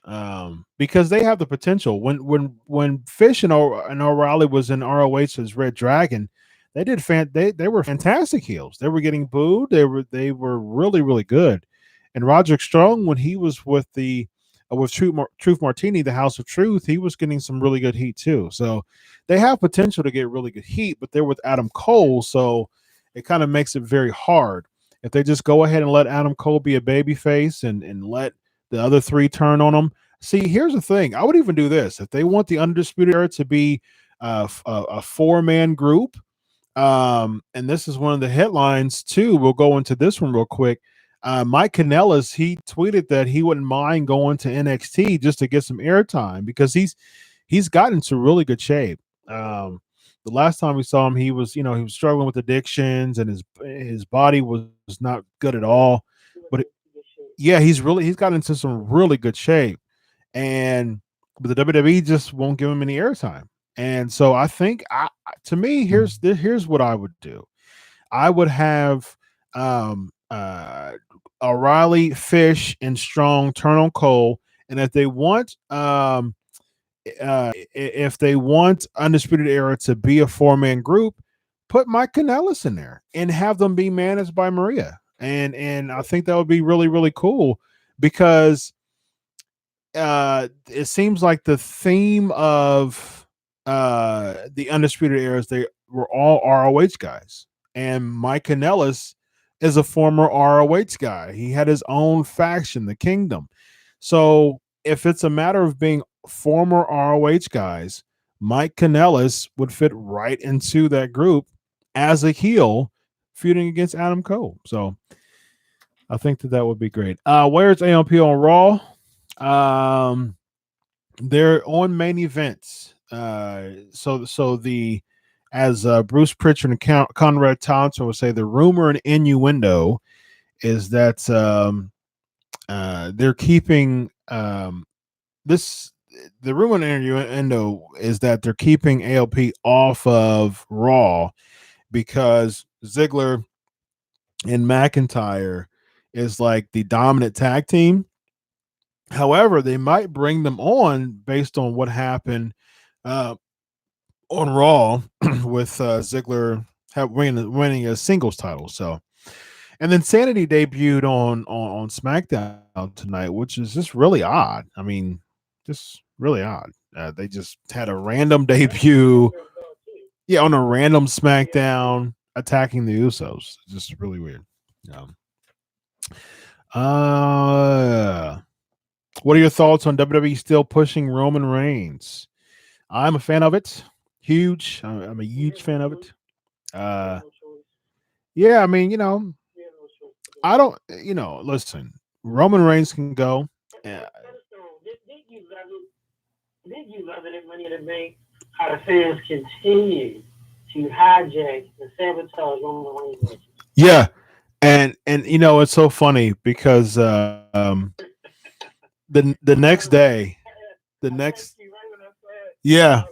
because they have the potential. When Fish and O'Reilly was in ROH as Red Dragon, they did they were fantastic heels. They were getting booed. They were really, really good. And Roderick Strong, when he was with with Truth Martini, the House of Truth, he was getting some really good heat too. So they have potential to get really good heat, but they're with Adam Cole, so it kind of makes it very hard. If they just go ahead and let Adam Cole be a baby face and let the other three turn on him. See, here's the thing. I would even do this. If they want the Undisputed Era to be a four-man group, and this is one of the headlines too. We'll go into this one real quick. Mike Kanellis, he tweeted that he wouldn't mind going to NXT just to get some airtime because he's gotten into really good shape. The last time we saw him, he was struggling with addictions and his body was not good at all. But he's gotten into some really good shape, but the WWE just won't give him any airtime. And so I think, to me, here's what I would do. I would have O'Reilly, Fish, and Strong turn on Cole, and if they want Undisputed Era to be a four-man group, put Mike Kanellis in there and have them be managed by Maria. And I think that would be really, really cool, because it seems like the theme of the Undisputed Era is they were all ROH guys. And Mike Kanellis is a former ROH guy. He had his own faction, the Kingdom. So if it's a matter of being former ROH guys, Mike Kanellis would fit right into that group as a heel feuding against Adam Cole. So I think that would be great. Where's AMP on Raw? They're on main events. As Bruce Pritchard and Conrad Thompson would say, the rumor and innuendo is that they're keeping this. The rumor and innuendo is that they're keeping ALP off of Raw because Ziggler and McIntyre is like the dominant tag team. However, they might bring them on based on what happened on Raw with Ziggler winning a singles title. So, and then Sanity debuted on SmackDown tonight, which is just really odd. I mean, just really odd. They just had a random debut, on a random SmackDown attacking the Usos. Just really weird. What are your thoughts on WWE still pushing Roman Reigns? I'm a fan of it. Huge. I'm a huge fan of it. Yeah, I mean, I don't, listen, Roman Reigns can go. Did you love it at Money in the Bank? How the fans continue to hijack and sabotage Roman Reigns? Yeah, and it's so funny because the next day, the next yeah,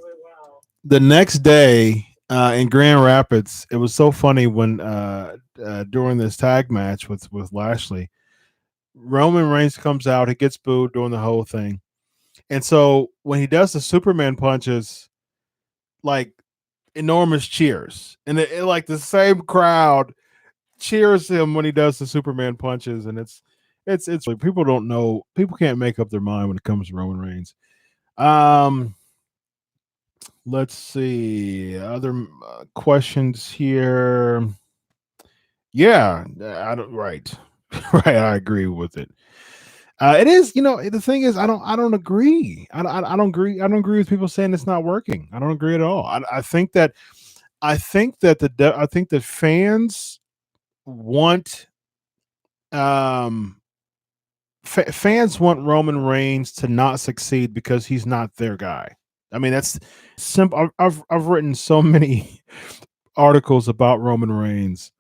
the next day in Grand Rapids, it was so funny when during this tag match with Lashley, Roman Reigns comes out, he gets booed during the whole thing, and so when he does the Superman punches, like enormous cheers, and it like the same crowd cheers him when he does the Superman punches, and it's like people don't know, people can't make up their mind when it comes to Roman Reigns. Let's see other questions here. Yeah, I don't right, right. I agree with it. It is, the thing is, I don't agree. I don't agree. I don't agree with people saying it's not working. I don't agree at all. I think that fans want fans want Roman Reigns to not succeed because he's not their guy. I mean, that's simple. I've written so many articles about Roman Reigns,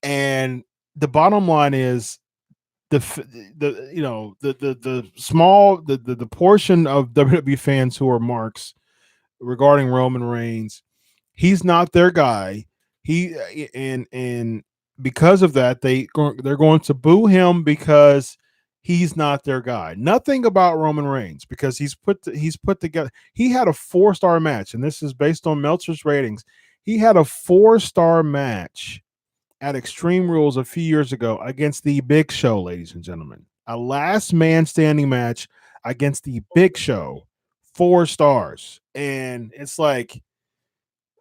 and the bottom line is the small the portion of WWE fans who are marks regarding Roman Reigns, he's not their guy. He and because of that, they're going to boo him because he's not their guy. Nothing about Roman Reigns because he's put together. He had a 4-star match, and this is based on Meltzer's ratings. He had a 4-star match at Extreme Rules a few years ago against the Big Show, ladies and gentlemen. A last man standing match against the Big Show, 4 stars. And it's like,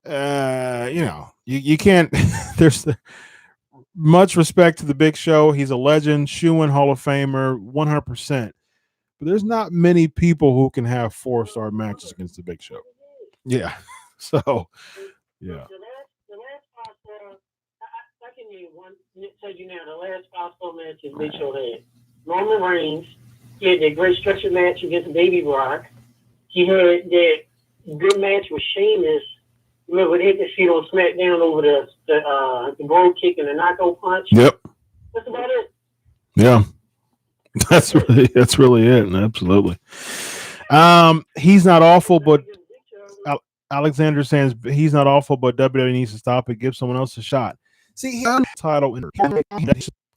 you can't, there's much respect to the Big Show. He's a legend, shoe-in Hall of Famer, 100%. But there's not many people who can have 4-star matches against the Big Show. Yeah. So, yeah. Tell you now, the last 5-star matches Big Show had. Roman Reigns, he had that great structured match against Baby Brock. He had that good match with Sheamus. Remember, they hit the feet on SmackDown over the goal kick and the knockout punch. Yep. That's about it. Yeah. That's really it. Absolutely. He's not awful, but Alexander saying he's not awful, but WWE needs to stop it. Give someone else a shot. See, he's not a title in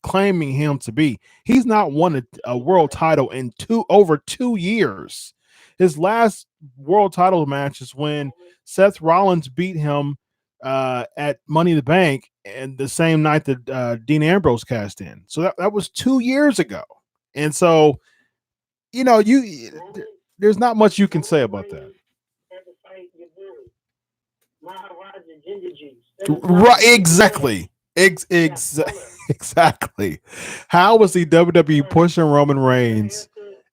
claiming him to be. He's not won a world title in over 2 years. His last world title match is when Seth Rollins beat him at Money in the Bank, and the same night that Dean Ambrose cashed in. So that was 2 years ago. And so, there's not much you can say about that. Right, exactly. Exactly. How was the WWE pushing Roman Reigns,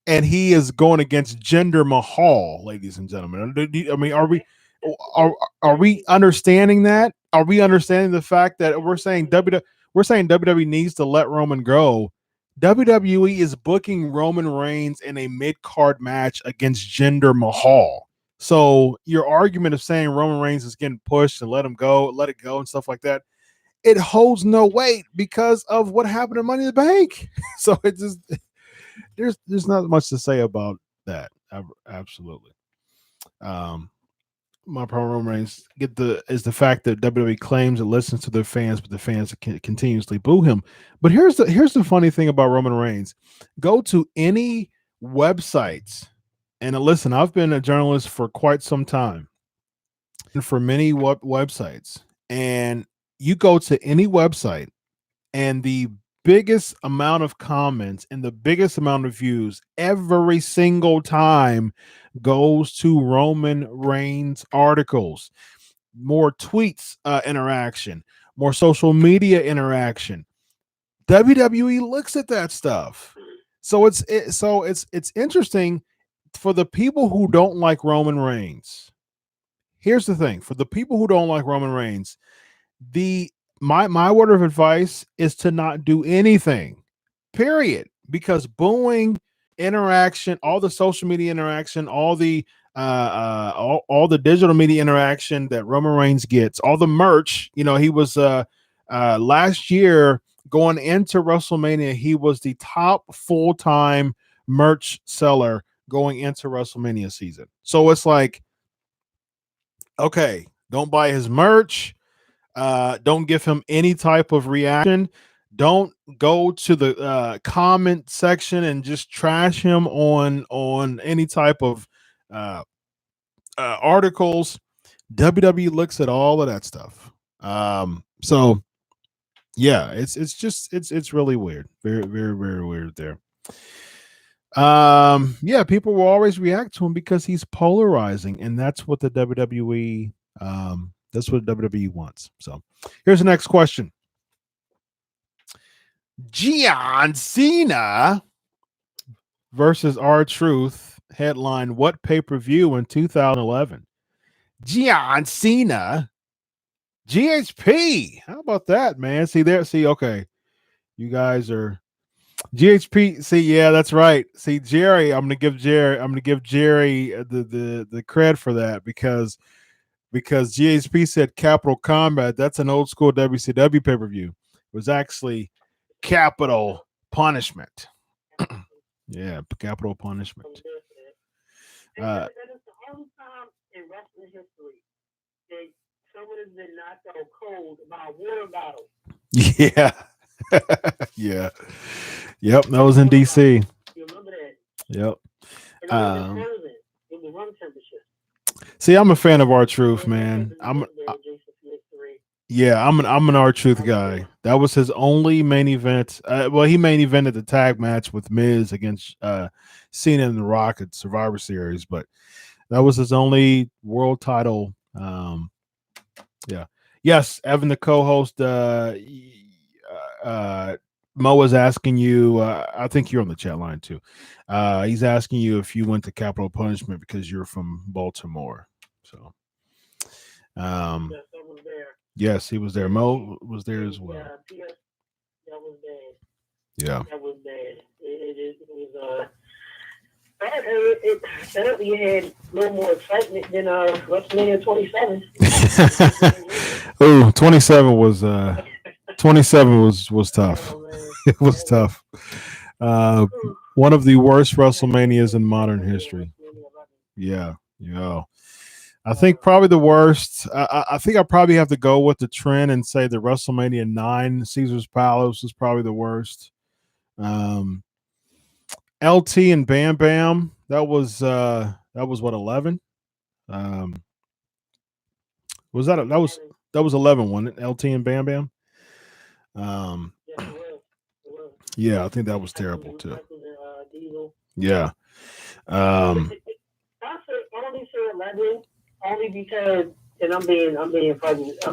and he is going against Jinder Mahal, ladies and gentlemen? I mean, are we understanding that? Are we understanding the fact that we're saying WWE needs to let Roman go? WWE is booking Roman Reigns in a mid-card match against Jinder Mahal. So your argument of saying Roman Reigns is getting pushed and let it go and stuff like that, it holds no weight because of what happened at Money in the Bank. So it just there's not much to say about that. Absolutely. My problem with Roman Reigns is the fact that WWE claims it listens to their fans, but the fans continuously boo him. But here's the funny thing about Roman Reigns. Go to any websites. And listen, I've been a journalist for quite some time, and for many websites. And you go to any website, and the biggest amount of comments and the biggest amount of views every single time goes to Roman Reigns articles. More tweets interaction, more social media interaction. WWE looks at that stuff. So it's interesting for the people who don't like Roman Reigns. Here's the thing: for the people who don't like Roman Reigns, my word of advice is to not do anything. Period. Because booing, interaction, all the social media interaction, all the digital media interaction that Roman Reigns gets, all the merch. He was last year going into WrestleMania, he was the top full-time merch seller going into WrestleMania season. So it's like, okay, don't buy his merch. Don't give him any type of reaction. Don't go to the comment section and just trash him on any type of articles. WWE looks at all of that stuff. So yeah, it's really weird. Very, very, very weird there. Yeah, people will always react to him because he's polarizing, and that's what the WWE wants. So here's the next question. John Cena versus R-Truth headline what pay-per-view in 2011? John Cena, GHP. How about that, man? Okay. You guys are GHP. See, yeah, that's right. See, Jerry, I'm gonna give Jerry the cred for that because GHP said Capital Combat. That's an old school WCW pay-per-view. It was actually Capital Punishment. Yeah, Capital Punishment. That is the only time in wrestling history that someone has been knocked out cold by a water bottle. Yeah. Yeah. Yep, that was in DC. You remember that? Yep. And it was room temperature. See, I'm a fan of R-Truth, man. I'm an R-Truth guy. That was his only main event. He main evented the tag match with Miz against Cena and The Rock at Survivor Series, but that was his only world title. Yeah. Yes, Evan, the co-host, Mo is asking you, I think you're on the chat line too. He's asking you if you went to Capital Punishment because you're from Baltimore. So, yes, I was there. Yes, he was there. Mo was there as well. Yeah, that was bad. Yeah. That was bad. It was it certainly had a little more excitement than WrestleMania 27. Oh, 27 was tough. It was tough. One of the worst WrestleManias in modern history. Yeah. I think probably the worst. I think I probably have to go with the trend and say the WrestleMania 9 Caesar's Palace was probably the worst. LT and Bam Bam, that was what, 11? Was that that was 11, wasn't it? LT and Bam Bam. Yeah, I think that was terrible too. Yeah. I only say 11 only because, and I'm being prejudiced.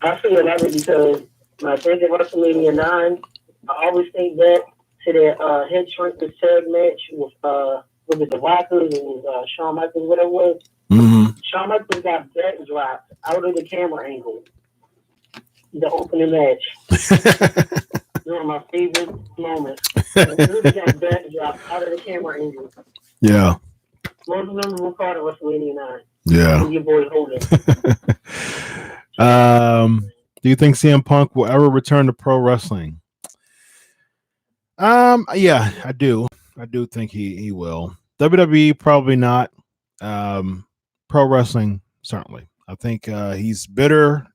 I say 11 because when I think of WrestleMania 9, I always think back to that head shrinkers tag match with the Rockers and Shawn Michaels, whatever it was. Mm-hmm. Shawn Michaels got back dropped out of the camera angle. The opening match. One of my favorite moments. He got back dropped out of the camera angle. Yeah. Most memorable part of WrestleMania 9. Yeah. Your boy Hogan. Do you think CM Punk will ever return to pro wrestling? Yeah, I do. I do think he will. WWE probably not. Pro wrestling certainly. I think he's bitter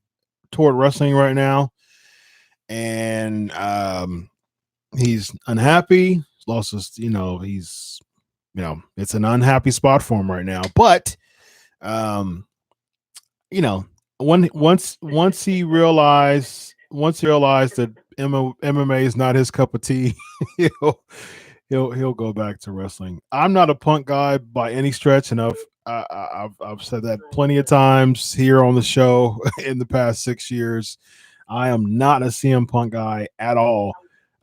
toward wrestling right now, and he's unhappy. He's lost his, he's, it's an unhappy spot for him right now. But once he realized that MMA is not his cup of tea, he'll go back to wrestling. I'm not a Punk guy by any stretch, and I've said that plenty of times here on the show in the past 6 years. I am not a CM Punk guy at all.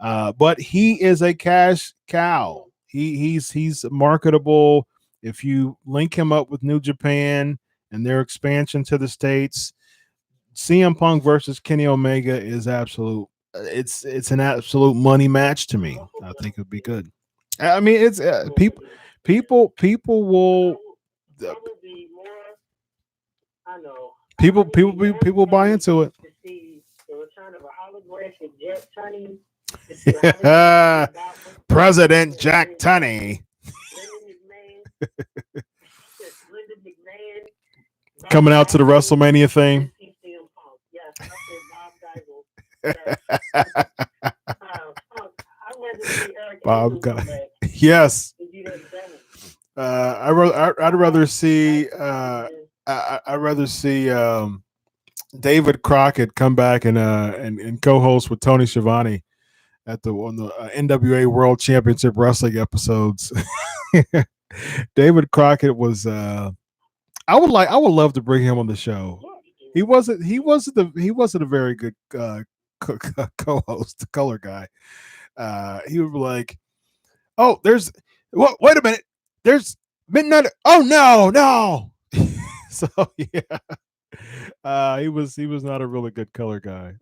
But he is a cash cow. He's marketable. If you link him up with New Japan and their expansion to the States, CM Punk versus Kenny Omega is absolute. It's an absolute money match to me. I think it'd be good. I mean, it's people will. I would be more. I know. People buy into it. To see the return of a holographic Jack Tunney. President Jack Tunney. Linda McMahon. Coming out to the WrestleMania thing. Yes, I said Bob Geisel. Bob Geisel. Yes. I'd rather see David Crockett come back and co-host with Tony Schiavone on the NWA World Championship Wrestling episodes. David Crockett was I would love to bring him on the show. He wasn't a very good co-host, the color guy. He would be like, "Oh, wait a minute. There's midnight. Oh no." So yeah. He was not a really good color guy.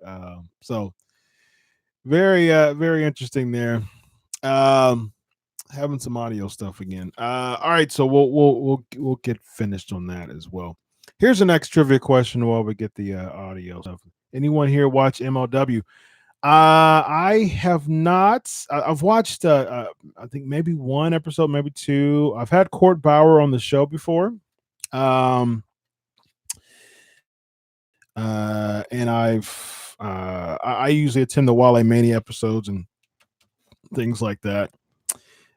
So very interesting there. Having some audio stuff again. All right, so we'll get finished on that as well. Here's the next trivia question while we get the audio stuff. Anyone here watch MLW? I have not. I've watched I think maybe one episode, maybe two. I've had Court Bauer on the show before. And I usually attend the Wale Mania episodes and things like that.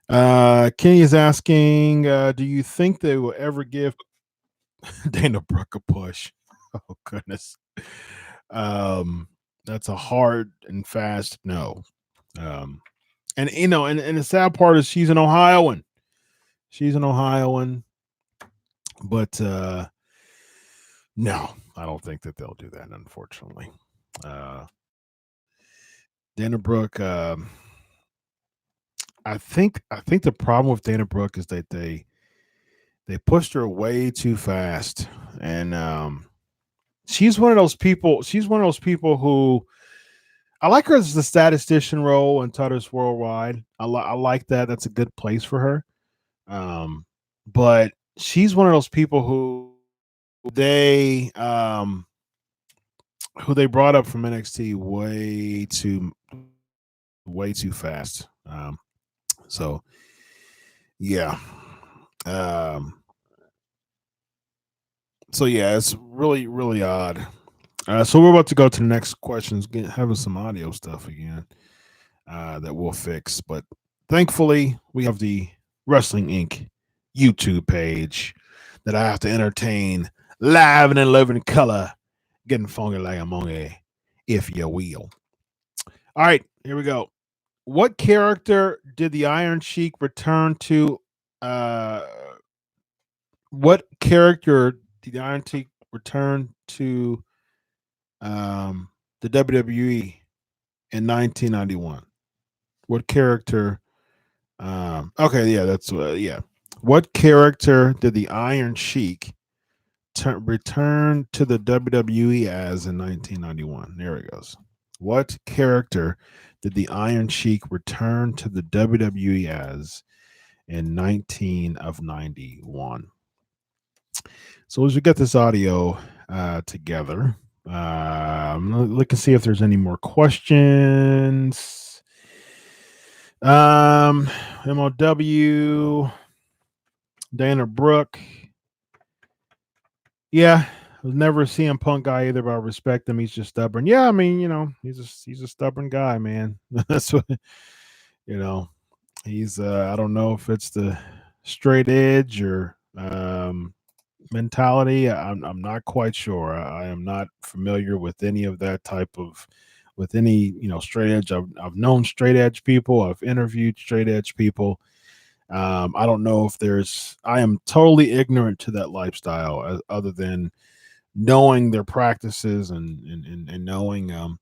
Kenny is asking, do you think they will ever give Dana Brooke a push? Oh goodness. That's a hard and fast no. And the sad part is she's an Ohioan. But no, I don't think that they'll do that, unfortunately. Dana Brooke, I think the problem with Dana Brooke is that they pushed her way too fast, and she's one of those people who I like her as the statistician role in Tutters Worldwide. I like that. That's a good place for her. But she's one of those people who they brought up from NXT way too fast. So yeah. So yeah, it's really, really odd. So we're about to go to the next questions, having some audio stuff again that we'll fix. But thankfully, we have the Wrestling Inc. YouTube page that I have to entertain live and in living color, getting funky like a monkey, if you will. All right, here we go. What character did the Iron Sheik return to? What character did the Iron Sheik return to the WWE in 1991? What character? Okay, yeah, that's yeah. What character did the Iron Sheik return to the WWE as in 1991? There it goes. What character did the Iron Sheik return to the WWE as in 1991? So as we get this audio together, look and see if there's any more questions. MLW, Dana Brooke. Yeah, I was never a CM Punk guy either, but I respect him. He's just stubborn. Yeah, I mean, he's a stubborn guy, man. That's what he's I don't know if it's the straight edge or mentality. I'm not quite sure. I am not familiar with any of that type of straight edge. I've known straight edge people. I've interviewed straight edge people. I don't know if I am totally ignorant to that lifestyle other than knowing their practices and knowing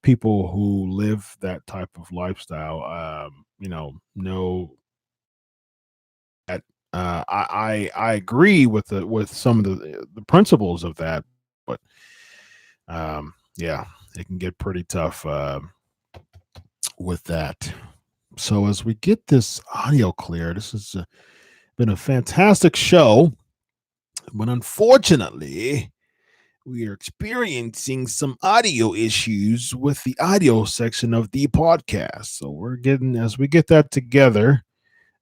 people who live that type of lifestyle, know that I agree with some of the principles of that, but yeah, it can get pretty tough with that. So as we get this audio clear, this has been a fantastic show, but unfortunately, we are experiencing some audio issues with the audio section of the podcast. So as we get that together,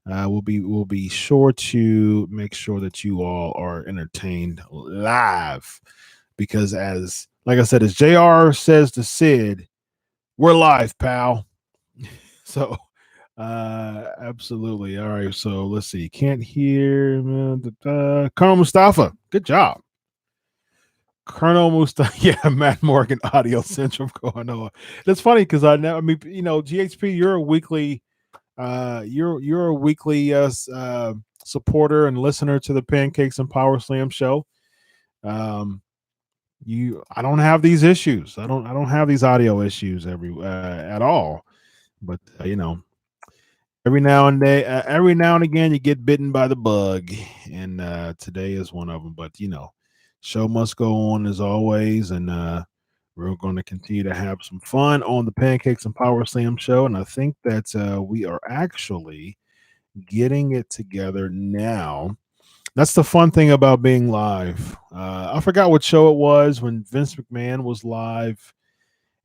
we'll be sure to make sure that you all are entertained live, because like I said, as JR says to Sid, we're live, pal. So absolutely. All right, so let's see. Can't hear Colonel Mustafa. Good job. Colonel Mustafa. Yeah, Matt Morgan audio syndrome going on. That's funny because GHP, you're a weekly you're a weekly supporter and listener to the Pancakes and Powerslam show. I don't have these issues. I don't have these audio issues at all. But every now and again you get bitten by the bug, and today is one of them. But show must go on as always, and we're going to continue to have some fun on the Pancakes and Power Slam show. And I think that we are actually getting it together now. That's the fun thing about being live. I forgot what show it was when Vince McMahon was live,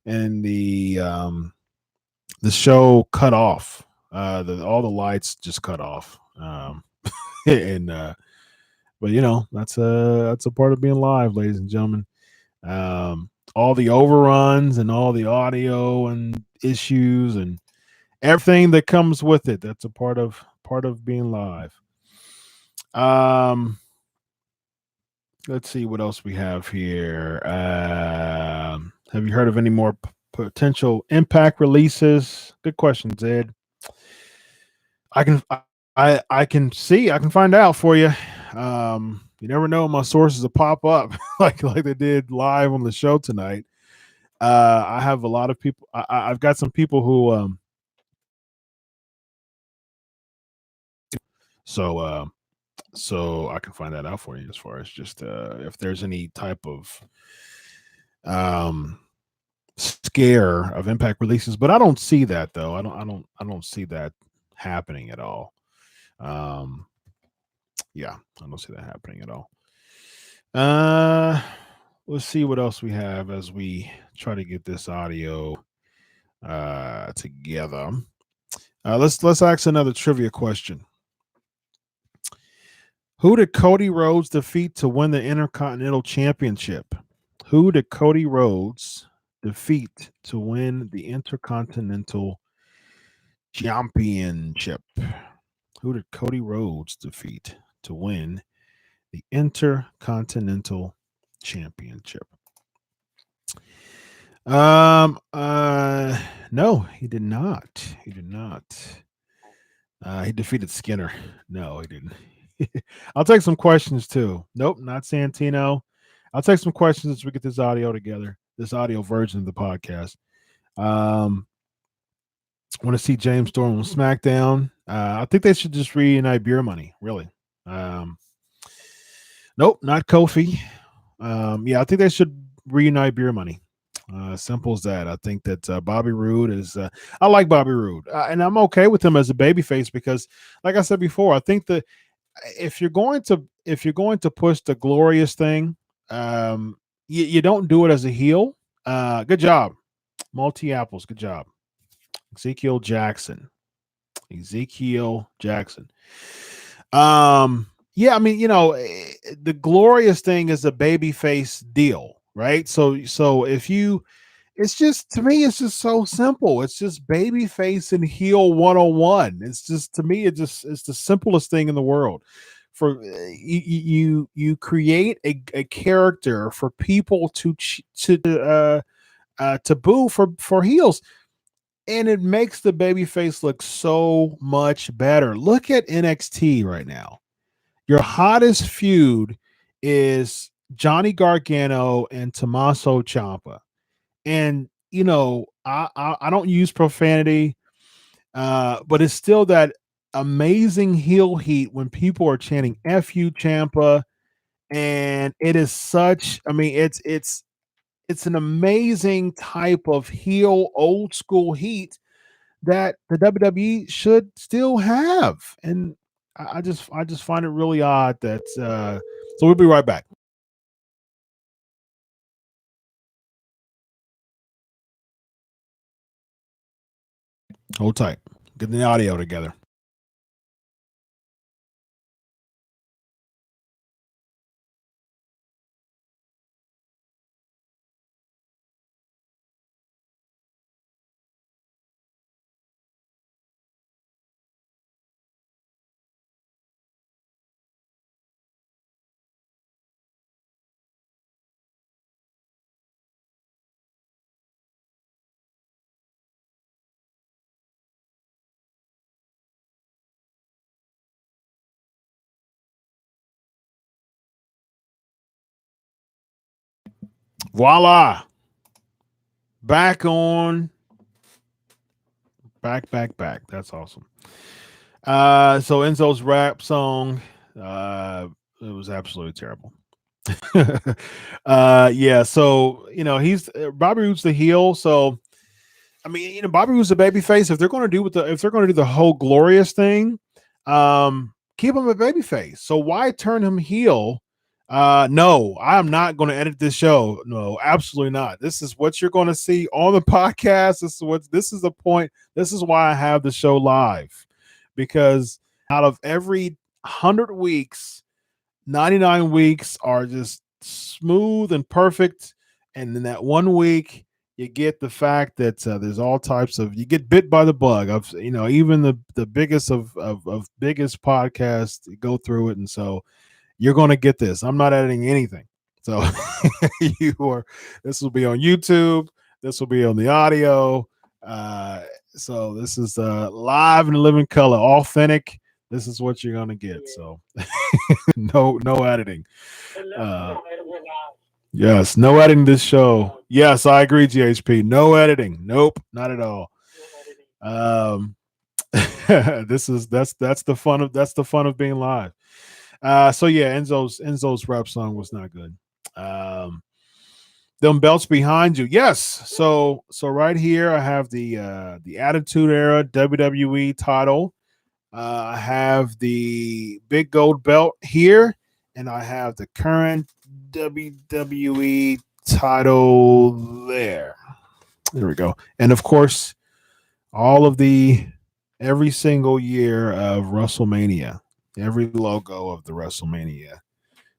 and the show cut off. All the lights just cut off. And but that's a part of being live, ladies and gentlemen. All the overruns and all the audio and issues and everything that comes with it. That's a part of being live. Let's see what else we have here. Have you heard of any more potential Impact releases? Good question, Zed. I can find out for you. You never know, my sources will pop up like they did live on the show tonight. I have a lot of people. I've got some people who so I can find that out for you as far as just if there's any type of scare of Impact releases, but I don't see that though. I don't see that happening at all. Yeah, I don't see that happening at all. Let's see what else we have as we try to get this audio together. Let's ask another trivia question. Who did Cody Rhodes defeat to win the Intercontinental Championship? Who did Cody Rhodes defeat to win the Intercontinental Championship? Who did Cody Rhodes defeat to win the Intercontinental Championship? No, he did not. He did not. He defeated Skinner. No, he didn't. I'll take some questions too. Nope, not Santino. I'll take some questions as we get this audio together, this audio version of the podcast. Want to see James Storm on SmackDown. I think they should just reunite Beer Money, really. Nope, not Kofi. Yeah, I think they should reunite Beer Money. Simple as that. I think that Bobby Roode is. I like Bobby Roode, and I'm okay with him as a babyface because, like I said before, I think that if you're going to push the glorious thing, you don't do it as a heel. Good job, Multi Apples. Good job, Ezekiel Jackson. Yeah, I mean, the glorious thing is a babyface deal, right? So if you, it's just, to me, it's just so simple. It's just babyface and heel 101. It's just, to me, it's the simplest thing in the world. For you create a character for people to boo for heels. And it makes the babyface look so much better. Look at NXT right now. Your hottest feud is Johnny Gargano and Tommaso Ciampa. And, I don't use profanity, but it's still that amazing heel heat when people are chanting "F you, Champa," and it is such. I mean, it's an amazing type of heel old school heat that the WWE should still have, and I just find it really odd that. So we'll be right back. Hold tight. Get the audio together. Voila. Back on. Back. That's awesome. So Enzo's rap song, it was absolutely terrible. Yeah, so he's Bobby Roode's the heel, so I mean, Bobby Roode's a baby face. If they're going to do the whole glorious thing, keep him a baby face. So why turn him heel? No, I'm not going to edit this show. No, absolutely not. This is what you're going to see on the podcast. This is the point. This is why I have the show live, because out of every 100 weeks, 99 weeks are just smooth and perfect, and then that 1 week you get the fact that there's all types of, you get bit by the bug of even the biggest of biggest podcasts go through it, and so you're going to get this. I'm not editing anything, so this will be on YouTube, this will be on the audio, so this is live in living color, authentic. This is what you're going to get, so no editing. Yes, no editing this show. Yes, I agree, GHP. No editing. Nope, not at all. That's the fun of being live. So yeah, Enzo's rap song was not good. Them belts behind you. Yes. So right here I have the Attitude Era WWE title. I have the big gold belt here, and I have the current WWE title there. There we go. And of course, every single year of WrestleMania, every logo of the WrestleMania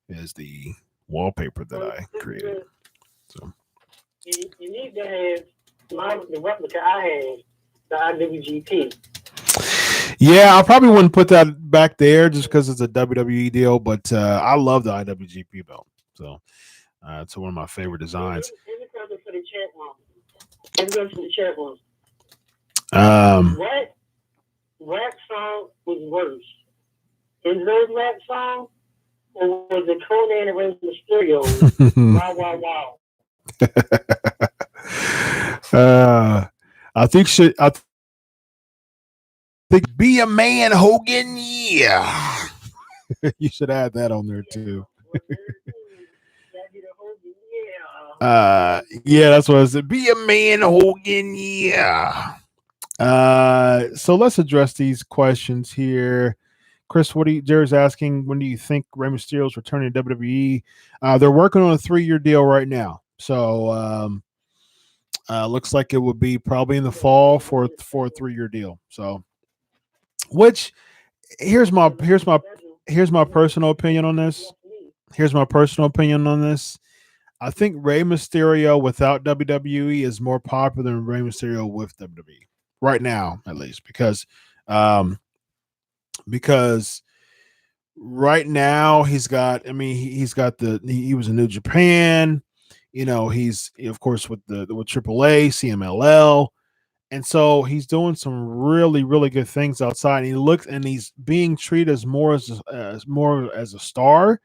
is the wallpaper that I created. So you need to have the replica I had, the IWGP. Yeah, I probably wouldn't put that back there just because it's a WWE deal, but I love the IWGP belt. So it's one of my favorite designs. Here's a question for the chat room. Here's a question for the chat room. What rap song was worse? Enzo's rap song, or was it Conan and Rey Mysterio? Wow. I think "Be a Man, Hogan." Yeah, you should add that on there too. Yeah, that's what I said. Be a man, Hogan. Yeah. So let's address these questions here. Chris, Jared's asking, when do you think Rey Mysterio's returning to WWE? They're working on a 3-year deal right now. So looks like it would be probably in the fall for a 3-year deal. So which here's my personal opinion on this. I think Rey Mysterio without WWE is more popular than Rey Mysterio with WWE right now, at least, because right now he was in New Japan, he's of course with AAA, CMLL, and so he's doing some really, really good things outside. And he's being treated as more as a star,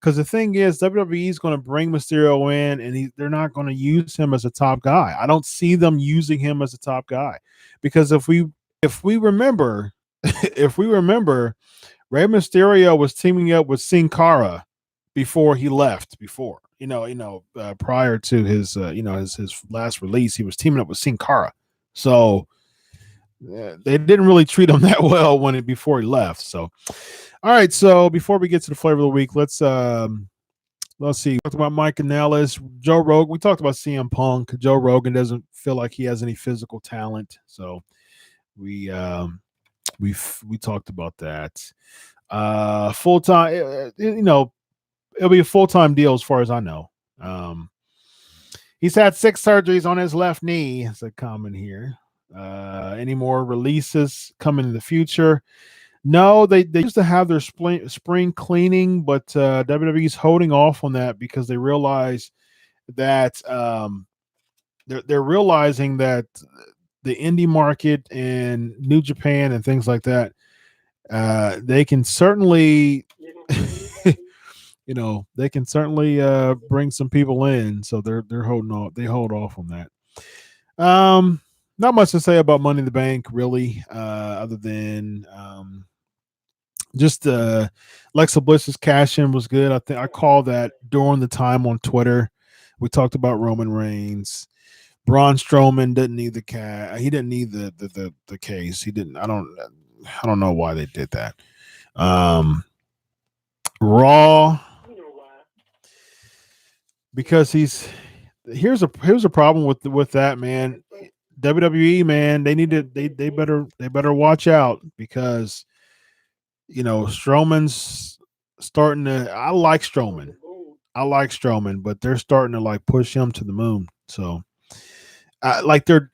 Because the thing is, WWE is going to bring Mysterio in, and they're not going to use him as a top guy. I don't see them using him as a top guy, because if we remember, if we remember, Rey Mysterio was teaming up with Sin Cara before he left. Prior to his his last release, he was teaming up with Sin Cara. So they didn't really treat him that well before he left. So, all right. So before we get to the flavor of the week, let's see. We talked about Mike Kanellis, Joe Rogan. We talked about CM Punk. Joe Rogan doesn't feel like he has any physical talent, so we talked about that. Full time, it'll be a full time deal as far as I know. He's had 6 surgeries on his left knee. It's a comment here. Any more releases coming in the future? No, they used to have their spring cleaning, but WWE's holding off on that because they realize that they're realizing that the indie market and New Japan and things like that, they can certainly they can certainly bring some people in, so they're holding off. They hold off on that. Not much to say about Money in the Bank, really, other than just Alexa Bliss's cash in was good. I think I called that during the time on Twitter. We talked about Roman Reigns. Braun Strowman didn't need the cash. He didn't need the case. He didn't. I don't know why they did that. Raw, because here's a problem with that, man. WWE, man, they better watch out, because Strowman's starting to. I like Strowman, but they're starting to like push him to the moon. So, they're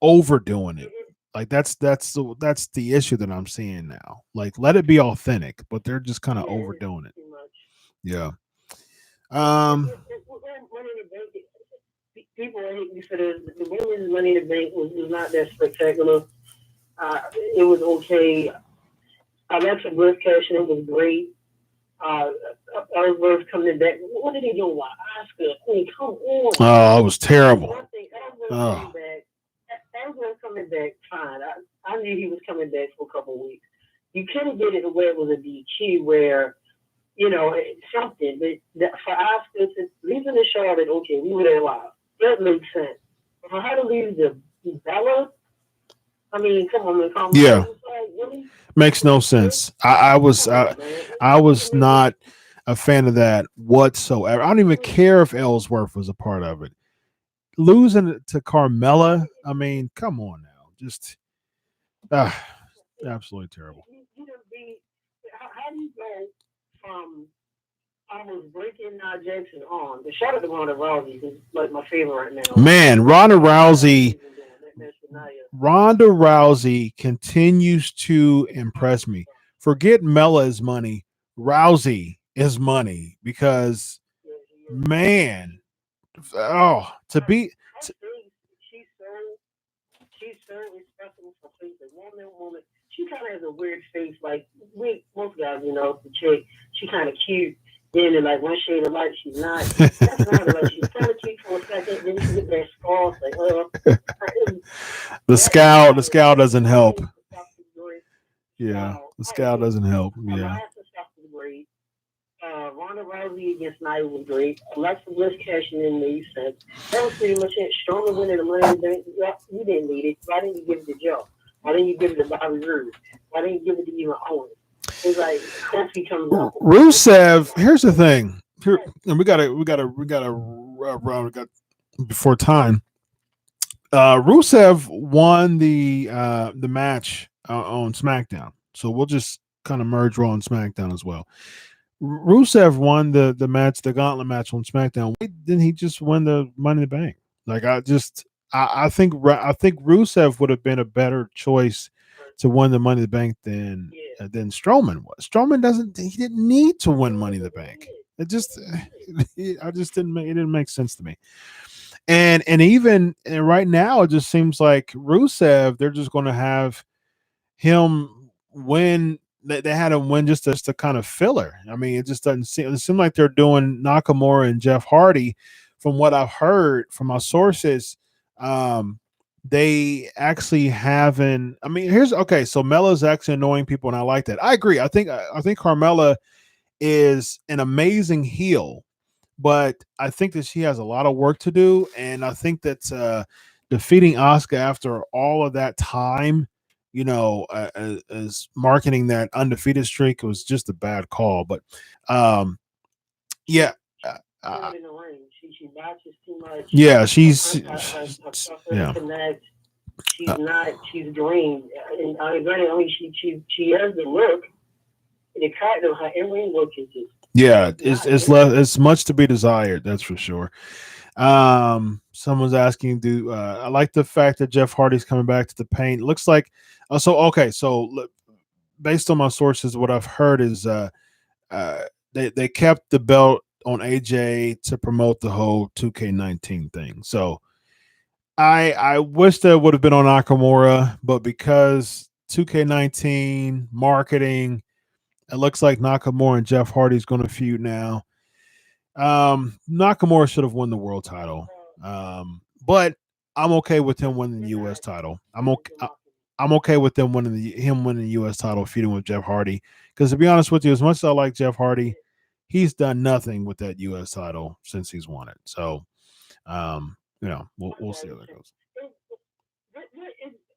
overdoing it. Like that's the issue that I'm seeing now. Like, let it be authentic, but they're just kind of overdoing it. Yeah. People hate me for this. The women's Money in the Bank was not that spectacular. It was okay. Alexa Bliss cashing in was great. Ellsworth coming back. What did he do? Oscar? I mean, come on. Oh, it was terrible. Ellsworth coming back, fine. I knew he was coming back for a couple of weeks. You couldn't get it where it was a DQ, where something. But for Oscar, leaving the Charlotte, okay, we were there live. That makes sense. But for her to leave the Bálor, I mean, come on, man. Yeah. Really? Makes no sense. I was not a fan of that whatsoever. I don't even care if Ellsworth was a part of it. Losing to Carmella, I mean, come on now. Just absolutely terrible. How do you go from almost breaking Nia Jackson on? The shout out to Ronda Rousey, who's like my favorite right now. Man, Ronda Rousey continues to impress me. Forget Mella is money. Rousey is money, because man, to be. She's so respectable for things. Woman, she kind of has a weird face. Like most guys, the chick, she kind of cute. Then in like one shade of light, she's not. That's not like she's kind of cute for a second. Then she get that scarf. The scowl doesn't help. Yeah, the scowl doesn't help. Yeah. Ronda Rousey against Nia was great. Alexa Bliss cashing in made sense. That was pretty much it. Strowman winning the Money in the Bank. You didn't need it. Why didn't you give it to Joe? Why didn't you give it to Bobby Roode? Why didn't you give it to even Owens? It's like that's becoming Rusev. Here's the thing. Here, and we got before time. Rusev won the match on SmackDown, so we'll just kind of merge Raw and SmackDown as well. Rusev won the match, the gauntlet match on SmackDown. Why didn't he just win the Money in the Bank? Like, I think Rusev would have been a better choice to win the Money in the Bank than Strowman was. Strowman didn't need to win Money in the Bank. It didn't make sense to me. And right now, it just seems like Rusev, they're just going to have him win they had him win just a kind of filler. I mean, it just doesn't seem. It seems like they're doing Nakamura and Jeff Hardy. From what I've heard from my sources, they actually haven't. I mean, here's okay. So Mella's actually annoying people, and I like that. I agree. I think Carmella is an amazing heel, but I think that she has a lot of work to do, and I think that defeating Asuka after all of that time, as marketing that undefeated streak was just a bad call. But yeah. She matches too much. Yeah, she's yeah. She's green. And I mean, she has the look. The kind of her in-ring look is just. Yeah, it's much to be desired. That's for sure. Someone's asking, I like the fact that Jeff Hardy's coming back to the paint. It looks like so based on my sources, what I've heard is they kept the belt on AJ to promote the whole 2K19 thing. So I wish that would have been on Nakamura, but because 2K19 marketing, it looks like Nakamura and Jeff Hardy's going to feud now. Nakamura should have won the world title, but I'm okay with him winning the U.S. title. I'm okay with him winning the U.S. title, feuding with Jeff Hardy. Because to be honest with you, as much as I like Jeff Hardy, he's done nothing with that U.S. title since he's won it. So, we'll see how that goes.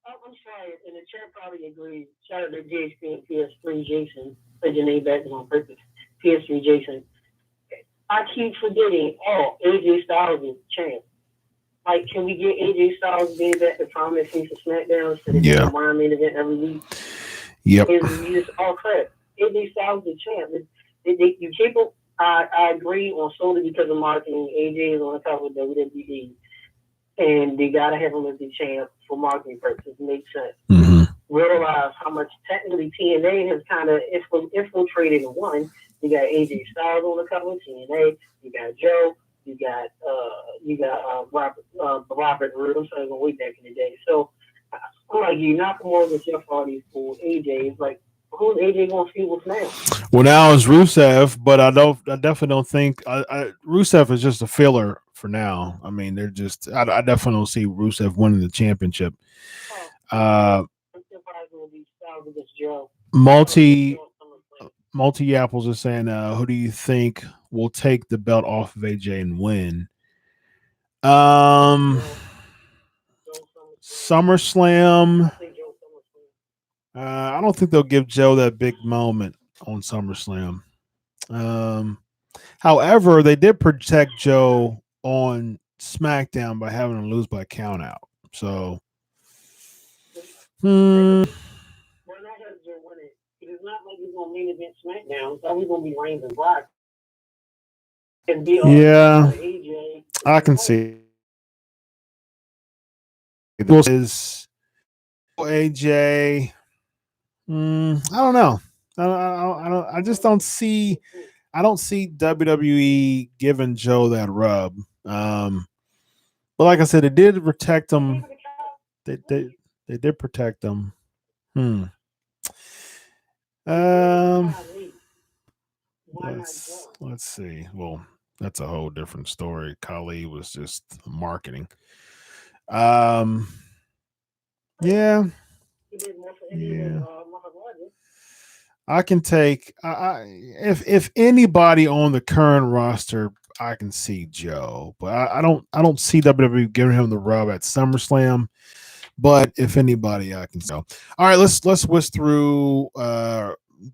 I'm sorry, and the chair probably agrees. Shout out to JC and PS3 Jason. Put your name back on purpose. PS3 Jason. I keep forgetting. AJ Styles is champ. Like, can we get AJ Styles being back to prominence for SmackDown instead of the main event every week? Yep. It's just all crap. AJ Styles is champ. You keep him. I agree on solely because of marketing. AJ is on the cover of WWE, and they gotta have him as the champ for marketing purposes. It makes sense. Mm-hmm. Realize how much technically TNA has kind of infiltrated and won. You got AJ Styles on the cover of TNA. You got Joe. You got Robert Roode. I'm sorry, way back in the day. So I'm like, you Nakamura with Jeff Hardy for AJ. It's like, who's AJ going to feud with now? Well, now it's Rusev, but I definitely don't think Rusev is just a filler for now. I mean, they're just. I definitely don't see Rusev winning the championship. Multi Apples is saying, who do you think will take the belt off of AJ and win? SummerSlam. I don't think they'll give Joe that big moment on SummerSlam. However, they did protect Joe on SmackDown by having him lose by count out. So, it's not like he's going to main event SmackDown. It's always going to be Reigns and Brock. Yeah, I can see. It is AJ. I don't know. I just don't see. I don't see WWE giving Joe that rub. But like I said, it did protect him. They did protect him. Let's see. Well, that's a whole different story. Khali was just marketing. Yeah. I can take if anybody on the current roster, I can see Joe, but I don't see WWE giving him the rub at SummerSlam. But if anybody, I can go. All right, let's whisk through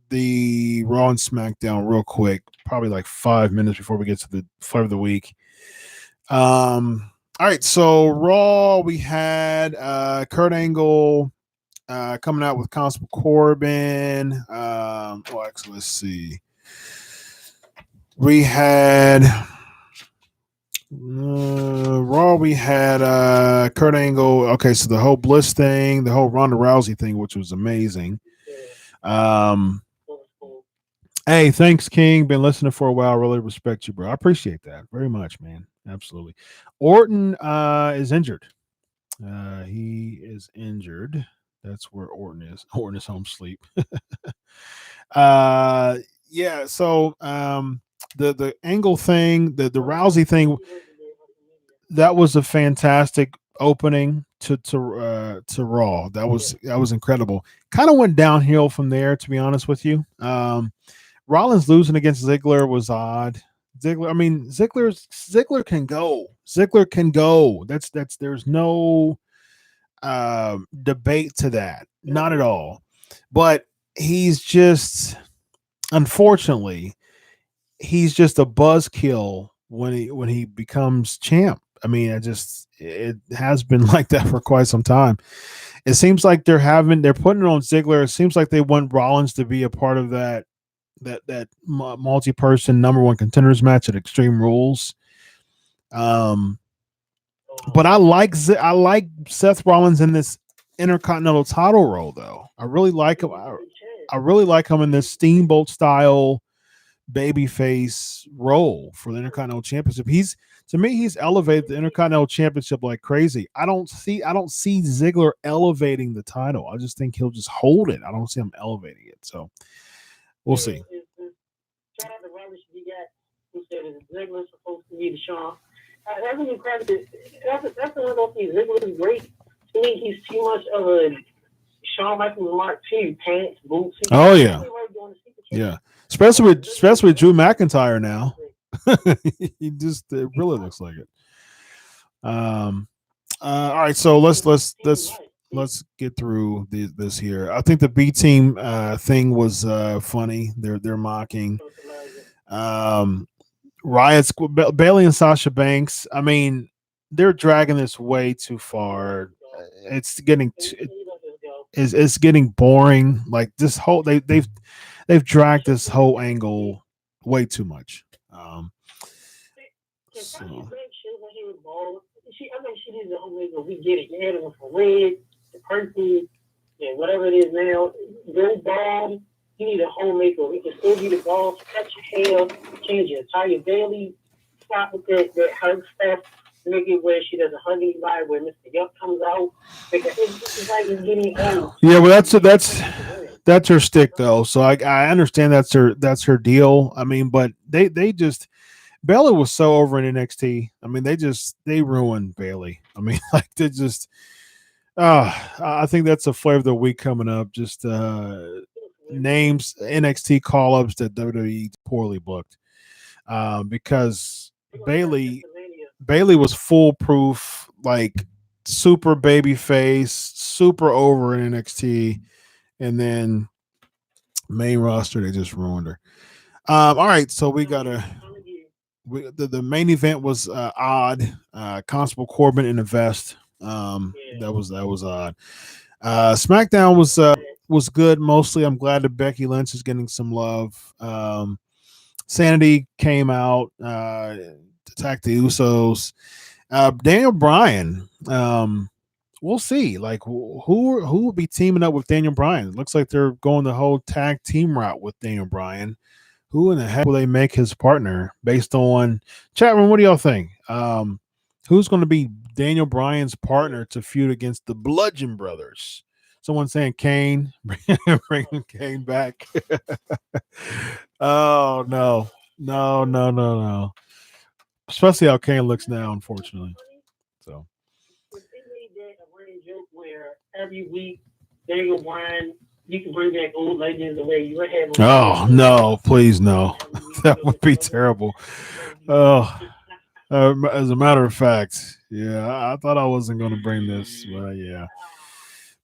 the Raw and SmackDown real quick. Probably like 5 minutes before we get to the flavor of the week. All right, so Raw, we had Kurt Angle coming out with Constable Corbin. Actually, let's see. We had Raw. We had Kurt Angle. Okay, so the whole Bliss thing, the whole Ronda Rousey thing, which was amazing. Hey, thanks, King. Been listening for a while. Really respect you, bro. I appreciate that very much, man. Absolutely. Orton is injured. He is injured. That's where Orton is. Orton is home sleep. Yeah. So the Angle thing, the Rousey thing, that was a fantastic opening to Raw. That was incredible. Kind of went downhill from there, to be honest with you. Rollins losing against Ziggler was odd. Ziggler can go. Ziggler can go. That's there's no debate to that. Not at all. But he's just, unfortunately, he's just a buzzkill when he becomes champ. I mean, it has been like that for quite some time. It seems like they're putting it on Ziggler. It seems like they want Rollins to be a part of that multi-person number one contenders match at Extreme Rules. But I like Seth Rollins in this Intercontinental title role, though. I really like him. I really like him in this Steamboat style babyface role for the Intercontinental Championship. He's elevated the Intercontinental Championship like crazy. I don't see Ziggler elevating the title. I just think he'll just hold it. I don't see him elevating it. So we'll see. Shout out to Robert Spiegel, who said Ziggler's supposed to be the Shawn. That's an incredible. That's another thing. Ziggler is great. To me, he's too much of a Shawn Michaels Mark II, pants, boots. Oh yeah, yeah. Especially with Drew McIntyre now. It really looks like it. All right, so let's get through this here. I think the B team thing was funny. They're mocking Riot's Bailey and Sasha Banks. I mean, they're dragging this way too far. It's getting it's getting boring. Like this whole they've dragged this whole angle way too much. So. I think she needs the whole nigga. We get it. You had him for red, the purple, and whatever it is now. Go bald. You need a whole makeover. It can still be the ball. Cut your hair, change your entire daily. Stop with that hug stuff. Make it where she doesn't hug anybody. Where Mr. Yuck comes out. Because it's like it's getting old. Yeah, well, that's her stick though. So I understand that's her deal. I mean, but they just. Baylor was so over in NXT. I mean, they ruined Bayley. I mean, like they just. I think that's a flavor of the week coming up. Just names NXT call-ups that WWE poorly booked, because Bayley was foolproof, like super baby face, super over in NXT, and then main roster they just ruined her. All right, so we gotta. The main event was odd. Constable Corbin in a vest. That was odd. SmackDown was good mostly. I'm glad that Becky Lynch is getting some love. Sanity came out, attacked the Usos. Daniel Bryan. We'll see. Like who will be teaming up with Daniel Bryan? It looks like they're going the whole tag team route with Daniel Bryan. Who in the heck will they make his partner based on chat room? What do y'all think? Who's going to be Daniel Bryan's partner to feud against the Bludgeon Brothers? Someone saying Kane, bringing Kane back. Oh no! Especially how Kane looks now, unfortunately. So they made that a running joke where every week Daniel Bryan. You can bring back old legends the way you were having. Oh no! Please no, that would be terrible. Oh, as a matter of fact, yeah, I thought I wasn't going to bring this, but yeah.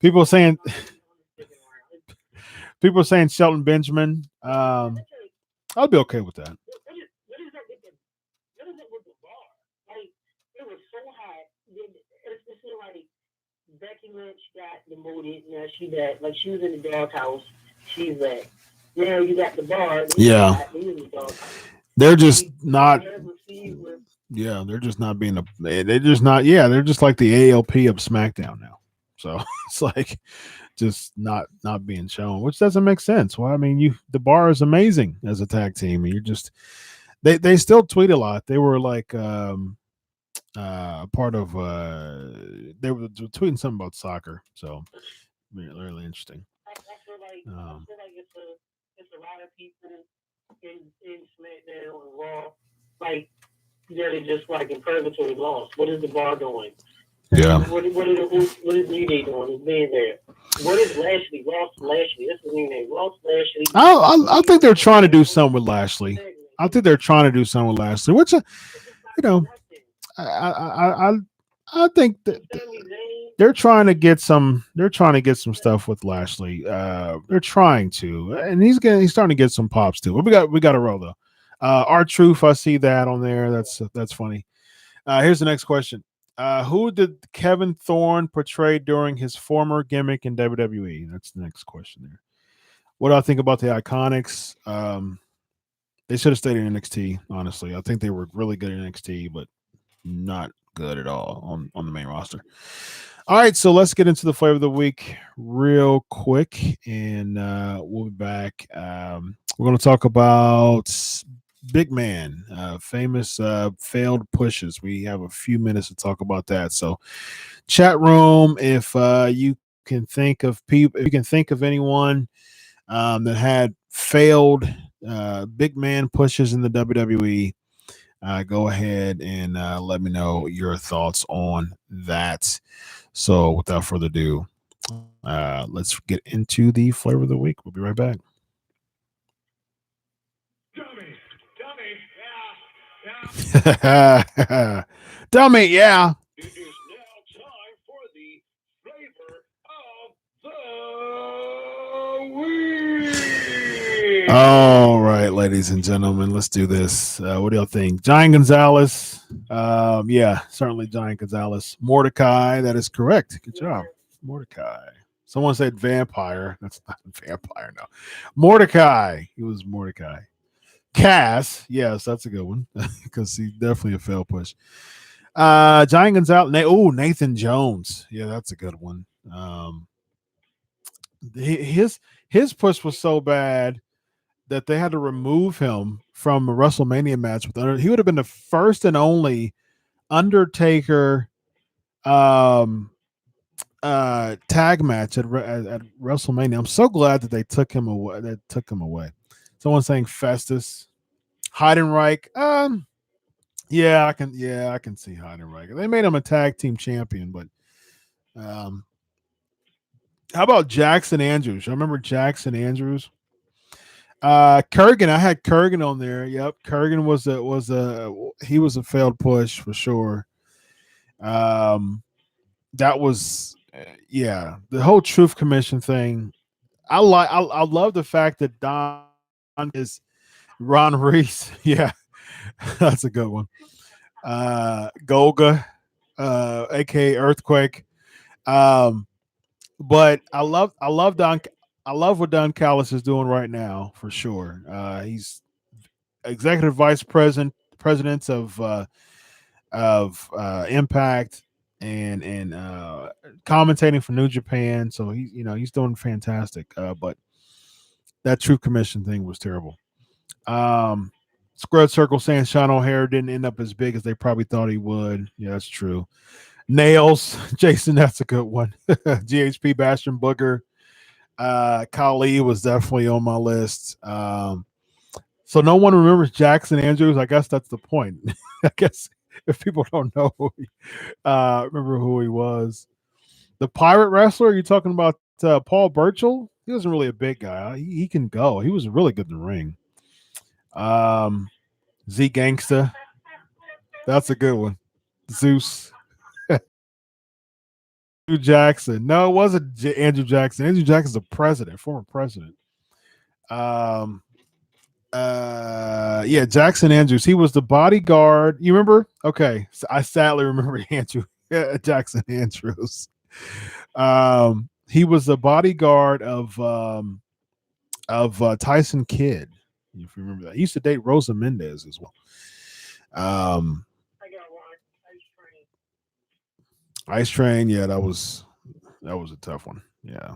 People saying Shelton Benjamin. I'll be okay with that. What is that with the bar? Like it was so hot. It's like. Becky Lynch got demoted. Now she back. Like she was in the doghouse. She's back. Now you got the bar. Yeah. They're just not. Yeah, they're just not being they're just not. Yeah, they're just like the ALP of SmackDown now. So it's like just not being shown, which doesn't make sense. Well, I mean, the bar is amazing as a tag team, and you're just they still tweet a lot. They were like. Part of they were tweeting something about soccer, so really interesting. I feel like it's a lot of people in SmackDown and Raw, like they're just like in purgatory lost. What is the bar doing? Yeah. What is New Day doing? Is being there? What is Lashley? Ross Lashley. That's the new name. Ross Lashley. I think they're trying to do something with Lashley. I think they're trying to do something with Lashley, which I think that they're trying to get some. They're trying to get some stuff with Lashley. They're trying to, and he's starting to get some pops too. But we got to roll though. R-Truth, I see that on there. That's funny. Here's the next question. Who did Kevin Thorne portray during his former gimmick in WWE? That's the next question there. What do I think about the Iconics? They should have stayed in NXT, honestly. I think they were really good in NXT, but not good at all on the main roster. All right, so let's get into the flavor of the week real quick, and we'll be back. We're going to talk about Big Man, famous failed pushes. We have a few minutes to talk about that. So, chat room, if you can think of people, if you can think of anyone that had failed big man pushes in the WWE, go ahead and let me know your thoughts on that. So, without further ado, let's get into the flavor of the week. We'll be right back. Dummy, yeah. It is now time for the flavor of the week. All right, ladies and gentlemen, let's do this. What do y'all think? Giant Gonzalez. Yeah, certainly Giant Gonzalez. Mordecai, that is correct. Good job. Mordecai. Someone said vampire. That's not a vampire, no. Mordecai. He was Mordecai. Cass, yes, that's a good one because he's definitely a fail push. Giant Gonzalez. Nathan Jones. Yeah, that's a good one. His push was so bad that they had to remove him from a WrestleMania match with Undertaker. He would have been the first and only Undertaker tag match at WrestleMania. I'm so glad that they took him away. Someone saying Festus, Heidenreich. Yeah, I can see Heidenreich. They made him a tag team champion, but how about Jackson Andrews? I remember Jackson Andrews. Kurgan, I had Kurgan on there. Yep, Kurgan was a failed push for sure. That was the whole Truth Commission thing. I love the fact that Don is Ron Reese. Yeah, that's a good one. Golga, aka Earthquake. But I love Don. I love what Don Callis is doing right now for sure. He's executive vice president of Impact and commentating for New Japan. So he's doing fantastic. But that Truth Commission thing was terrible. Squared Circle saying Sean O'Hare didn't end up as big as they probably thought he would. Yeah, that's true. Nails, Jason, that's a good one. GHP Bastion Booger. Kali was definitely on my list. So no one remembers Jackson Andrews. I guess that's the point. I guess if people don't know remember who he was. The pirate wrestler, you're talking about Paul Burchill? He wasn't really a big guy. He can go. He was really good in the ring. Z Gangsta. That's a good one. Zeus. Andrew Jackson. No, it wasn't Andrew Jackson. Andrew Jackson's a president, former president. Jackson Andrews. He was the bodyguard. You remember? Okay. So I sadly remember Jackson Andrews. He was the bodyguard of Tyson Kidd. If you remember that. He used to date Rosa Mendez as well. I got one. Ice Train, yeah, that was a tough one. Yeah.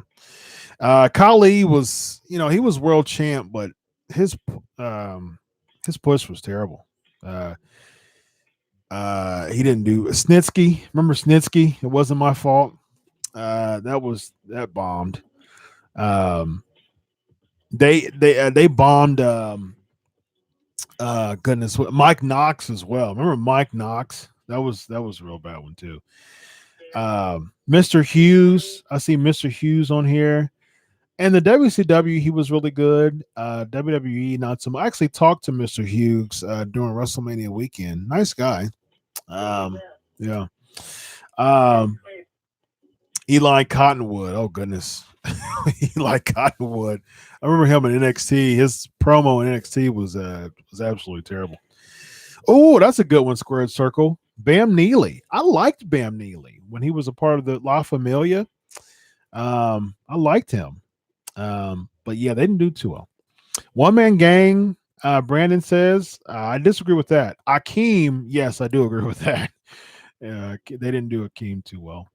Kali was, he was world champ, but his push was terrible. He didn't do Snitsky. Remember Snitsky? It wasn't my fault. That bombed. They bombed. Goodness, Mike Knox as well. Remember Mike Knox? That was a real bad one too. Mr. Hughes, I see Mr. Hughes on here. And the WCW, he was really good. WWE, not so much. I actually talked to Mr. Hughes during WrestleMania weekend. Nice guy. Yeah. Eli Cottonwood. Oh goodness. Eli Cottonwood. I remember him in NXT. His promo in NXT was absolutely terrible. Oh, that's a good one, Squared Circle. Bam Neely. I liked Bam Neely when he was a part of the La Familia. I liked him. But yeah, they didn't do too well. One Man Gang, Brandon says, I disagree with that. Akeem, yes, I do agree with that. They didn't do Akeem too well.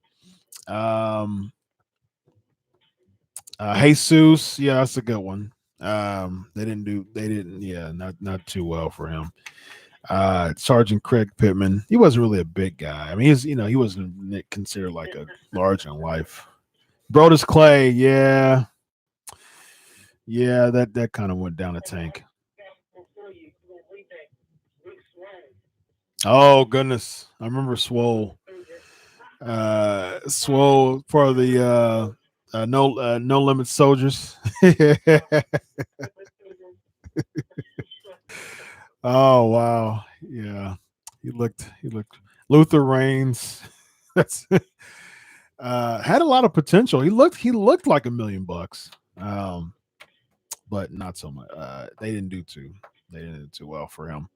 Jesus, yeah, that's a good one. They didn't, yeah, not too well for him. Sergeant Craig Pittman, he wasn't really a big guy. I mean, he wasn't considered like a large in life. Brodus Clay, yeah, that kind of went down the tank. Oh goodness, I remember Swole. Swole for the no limit soldiers. Oh wow, yeah, he looked Luther Reigns. That's had a lot of potential. He looked like $1 million, but not so much. They didn't do too well for him.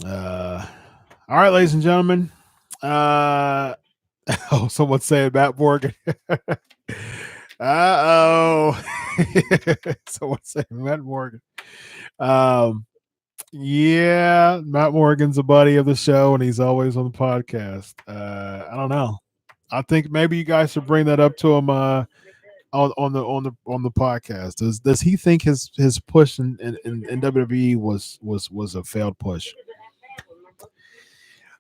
All right, ladies and gentlemen. Oh, someone saying Matt Morgan. Oh. Someone saying Matt Morgan. Yeah, Matt Morgan's a buddy of the show, and he's always on the podcast. I don't know. I think maybe you guys should bring that up to him on the podcast. Does he think his push in WWE was a failed push?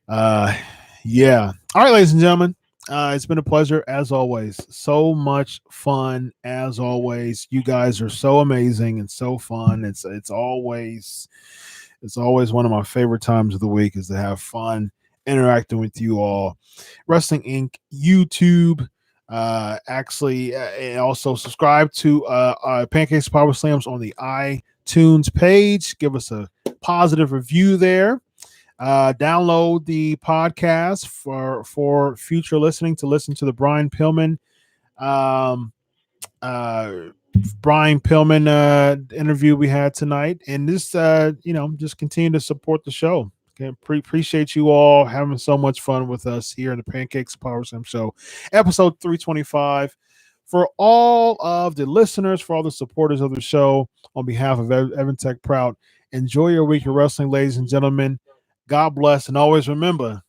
Yeah. All right, ladies and gentlemen. It's been a pleasure as always. So much fun as always. You guys are so amazing and so fun. It's always one of my favorite times of the week is to have fun interacting with you all. Wrestling Inc. YouTube. And also subscribe to Pancakes Powerslams on the iTunes page. Give us a positive review there. Download the podcast for future listening to listen to the Brian Pillman interview we had tonight, and this just continue to support the show. Okay, appreciate you all having so much fun with us here in the Pancakes Powerslam Show, episode 325. For all of the listeners, for all the supporters of the show, on behalf of Evan Tech Proud, enjoy your week of wrestling, ladies and gentlemen. God bless, and always remember,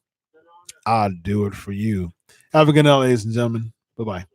I'll do it for you. Have a good night, ladies and gentlemen. Bye-bye.